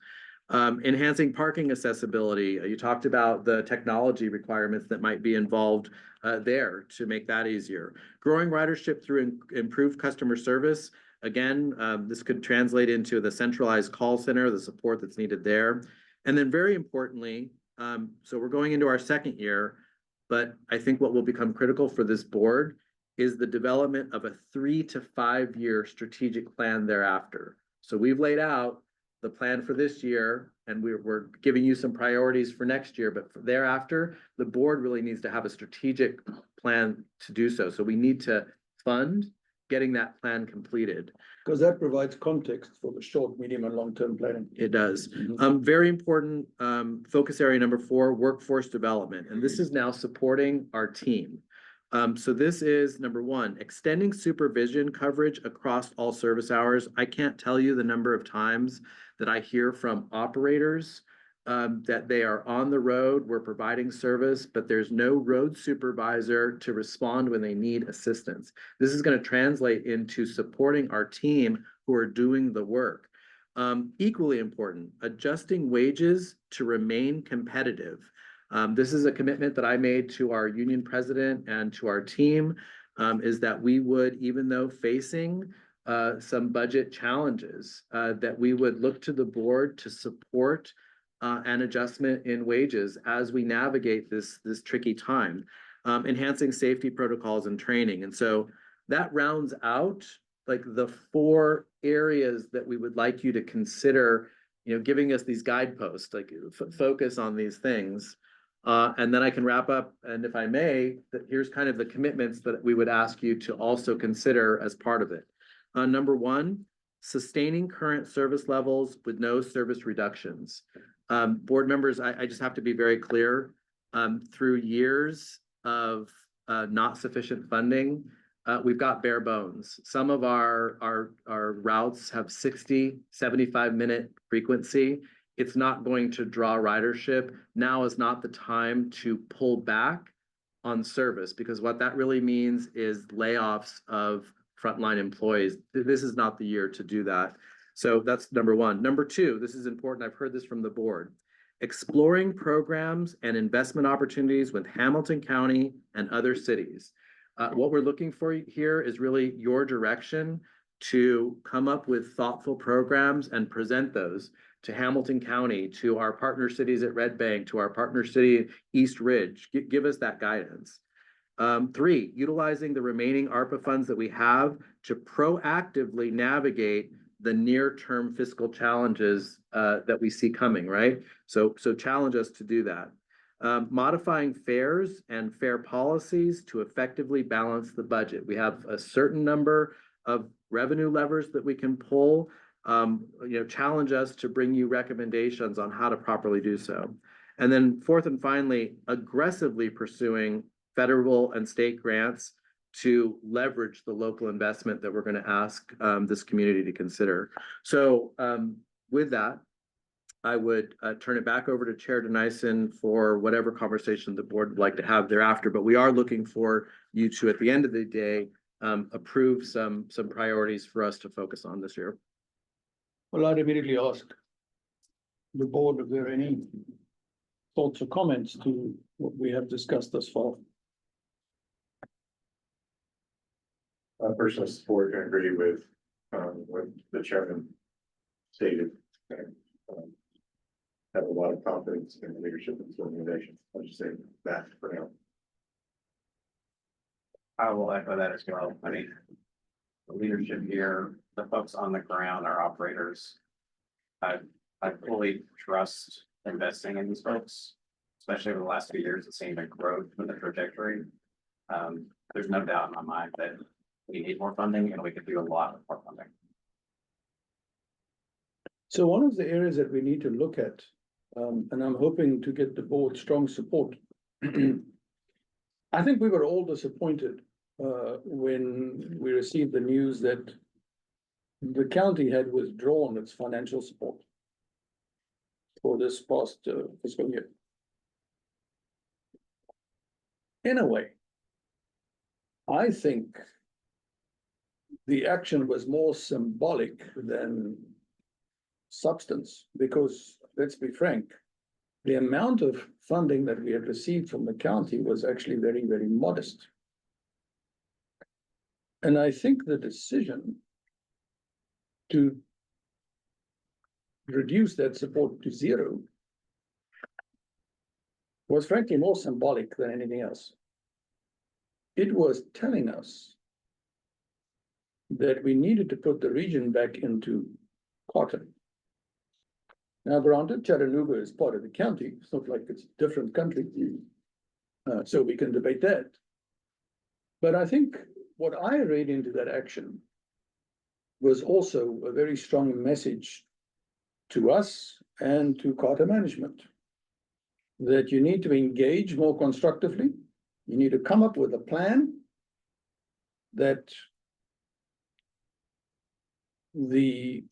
Enhancing parking accessibility. You talked about the technology requirements that might be involved there to make that easier. Growing ridership through improved customer service. Again, this could translate into the centralized call center, the support that's needed there. And then very importantly, so we're going into our second year, but I think what will become critical for this board is the development of a 3 to 5 year strategic plan thereafter. So we've laid out the plan for this year, and we're giving you some priorities for next year, but thereafter, the board really needs to have a strategic plan to do so. So we need to fund getting that plan completed. Because that provides context for the short, medium, and long-term planning. It does. Very important, focus area number 4, workforce development. And this is now supporting our team. So this is number 1, extending supervision coverage across all service hours. I can't tell you the number of times that I hear from operators that they are on the road, we're providing service, but there's no road supervisor to respond when they need assistance. This is going to translate into supporting our team who are doing the work. Equally important, adjusting wages to remain competitive. This is a commitment that I made to our union president and to our team, is that we would, even though facing some budget challenges, that we would look to the board to support an adjustment in wages as we navigate this tricky time, enhancing safety protocols and training. And so that rounds out like the 4 areas that we would like you to consider, giving us these guideposts, like focus on these things. And then I can wrap up, and if I may, here's kind of the commitments that we would ask you to also consider as part of it. Number 1, sustaining current service levels with no service reductions. Board members, I just have to be very clear, through years of not sufficient funding, we've got bare bones. Some of our routes have 60, 75-minute frequency. It's not going to draw ridership. Now is not the time to pull back on service, because what that really means is layoffs of frontline employees. This is not the year to do that. So that's number 1. Number 2, this is important. I've heard this from the board. Exploring programs and investment opportunities with Hamilton County and other cities. What we're looking for here is really your direction to come up with thoughtful programs and present those to Hamilton County, to our partner cities at Red Bank, to our partner city, East Ridge. Give us that guidance. 3, utilizing the remaining ARPA funds that we have to proactively navigate the near-term fiscal challenges that we see coming, right? So challenge us to do that. Modifying fares and fare policies to effectively balance the budget. We have a certain number of revenue levers that we can pull. Challenge us to bring you recommendations on how to properly do so. And then 4th and finally, aggressively pursuing federal and state grants to leverage the local investment that we're going to ask this community to consider. So with that, I would turn it back over to Chair Denison for whatever conversation the board would like to have thereafter. But we are looking for you to, at the end of the day, approve some priorities for us to focus on this year. Well, I'd immediately ask the board if there are any thoughts or comments to what we have discussed thus far. I personally support and agree with what the chairman stated. Have a lot of confidence in the leadership of this organization. I'll just say that for now. I will echo that as well. I mean, the leadership here, the folks on the ground, our operators. I fully trust investing in these folks, especially over the last few years. It's seen a growth in the trajectory. There's no doubt in my mind that we need more funding and we could do a lot with more funding. So one of the areas that we need to look at, and I'm hoping to get the board's strong support. I think we were all disappointed when we received the news that the county had withdrawn its financial support for this past fiscal year. In a way, I think the action was more symbolic than substance, because let's be frank, the amount of funding that we had received from the county was actually very, very modest. And I think the decision to reduce that support to 0 was frankly more symbolic than anything else. It was telling us that we needed to put the region back into cotton. Now, granted, Chattanooga is part of the county. It's not like it's a different country. So we can debate that. But I think what I read into that action was also a very strong message to us and to Carter management that you need to engage more constructively. You need to come up with a plan that the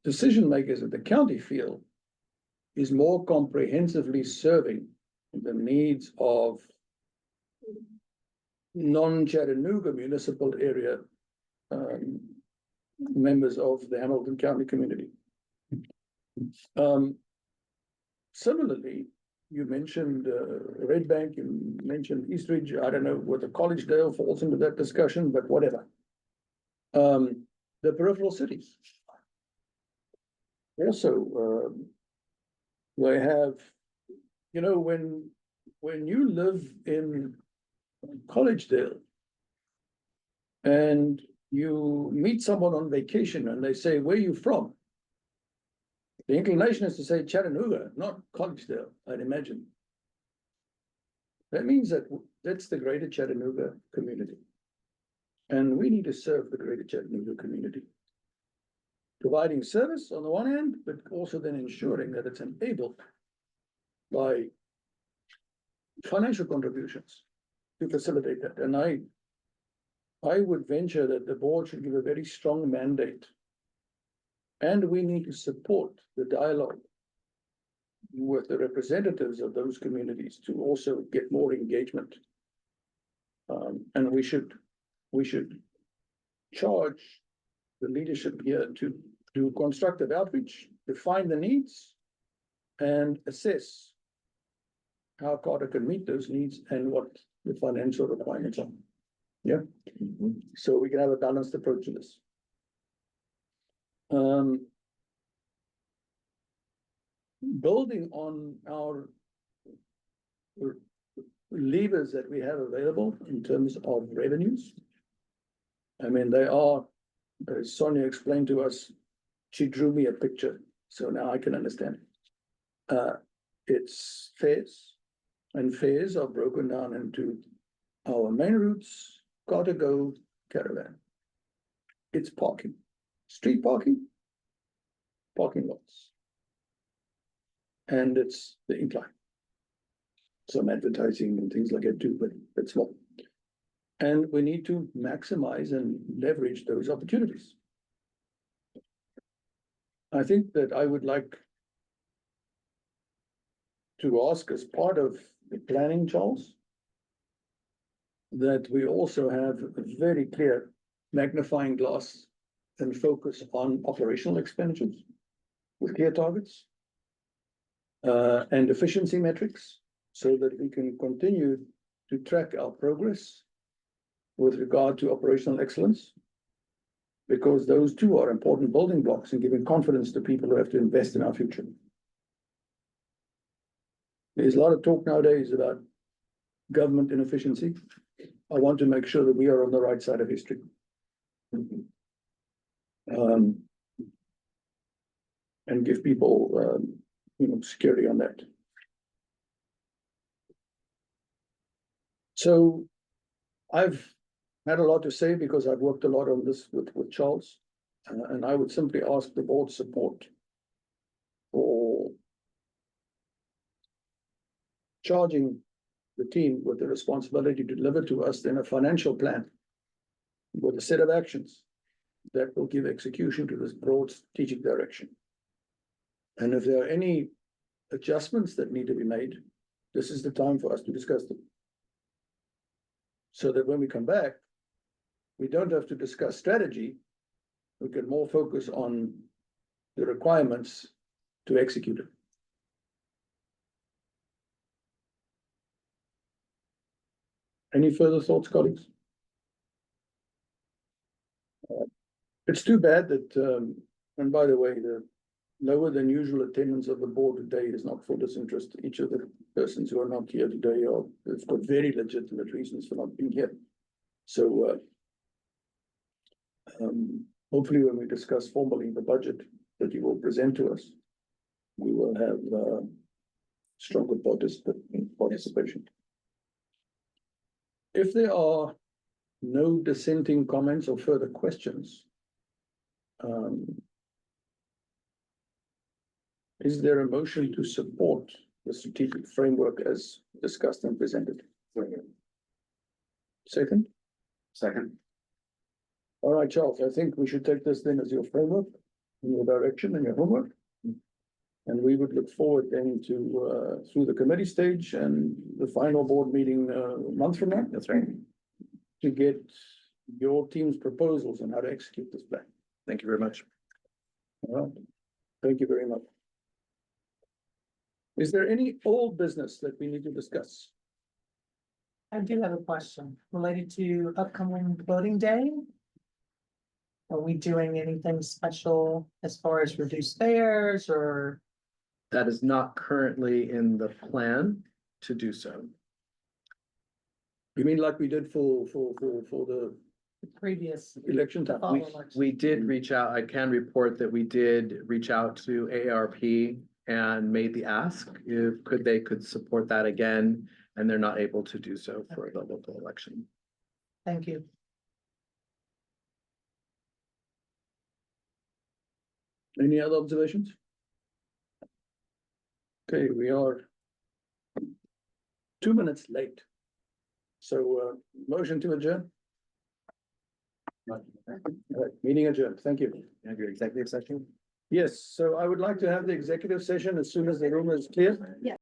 decision makers at the county feel is more comprehensively serving the needs of non-Chattanooga municipal area members of the Hamilton County community. Similarly, you mentioned Red Bank, you mentioned East Ridge. I don't know whether Collegedale falls into that discussion, but whatever. The peripheral cities. Also, they have, when you live in Collegedale and you meet someone on vacation and they say, where are you from? The inclination is to say Chattanooga, not Collegedale, I'd imagine. That means that that's the greater Chattanooga community. And we need to serve the greater Chattanooga community. Providing service on the one hand, but also then ensuring that it's enabled by financial contributions to facilitate that. And I would venture that the board should give a very strong mandate. And we need to support the dialogue with the representatives of those communities to also get more engagement. And we should charge the leadership here to do constructive outreach, define the needs, and assess how Carter can meet those needs and what the financial requirements are. Yeah, so we can have a balanced approach to this. Building on our levers that we have available in terms of revenues. I mean, they are, as Sonia explained to us, she drew me a picture, so now I can understand. It's fares, and fares are broken down into our main routes, Carter Go, Caravan. It's parking, street parking, parking lots. And it's the incline. Some advertising and things like that too, but it's small. And we need to maximize and leverage those opportunities. I think that I would like to ask as part of the planning, Charles, that we also have a very clear magnifying glass and focus on operational expenditures with clear targets and efficiency metrics so that we can continue to track our progress with regard to operational excellence, because those two are important building blocks in giving confidence to people who have to invest in our future. There's a lot of talk nowadays about government inefficiency. I want to make sure that we are on the right side of history. And give people, security on that. So I've had a lot to say because I've worked a lot on this with Charles, and I would simply ask the board's support for charging the team with the responsibility to deliver to us then a financial plan with a set of actions that will give execution to this broad strategic direction. And if there are any adjustments that need to be made, this is the time for us to discuss them. So that when we come back, we don't have to discuss strategy. We can more focus on the requirements to execute it. Any further thoughts, colleagues? It's too bad that, and by the way, the lower than usual attendance of the board today is not for disinterest. Each of the persons who are not here today have got very legitimate reasons for not being here. So hopefully when we discuss formally the budget that you will present to us, we will have stronger participation. If there are no dissenting comments or further questions, is there a motion to support the strategic framework as discussed and presented? Second? Second. All right, Charles, I think we should take this then as your framework, and your direction and your homework. And we would look forward then to, through the committee stage and the final board meeting a month from now. That's right. To get your team's proposals on how to execute this plan. Thank you very much. All right, thank you very much. Is there any old business that we need to discuss? I do have a question related to upcoming voting day. Are we doing anything special as far as reduced fares or? That is not currently in the plan to do so. You mean like we did for the previous. election time. fall We, election. we did reach out, I can report that we did reach out to AARP and made the ask if they could support that again, and they're not able to do so for the local election. Thank you. Any other observations? Okay, we are 2 minutes late. So, motion to adjourn. All right, meeting adjourned. Thank you. Have your executive session? Yes, so I would like to have the executive session as soon as the room is clear.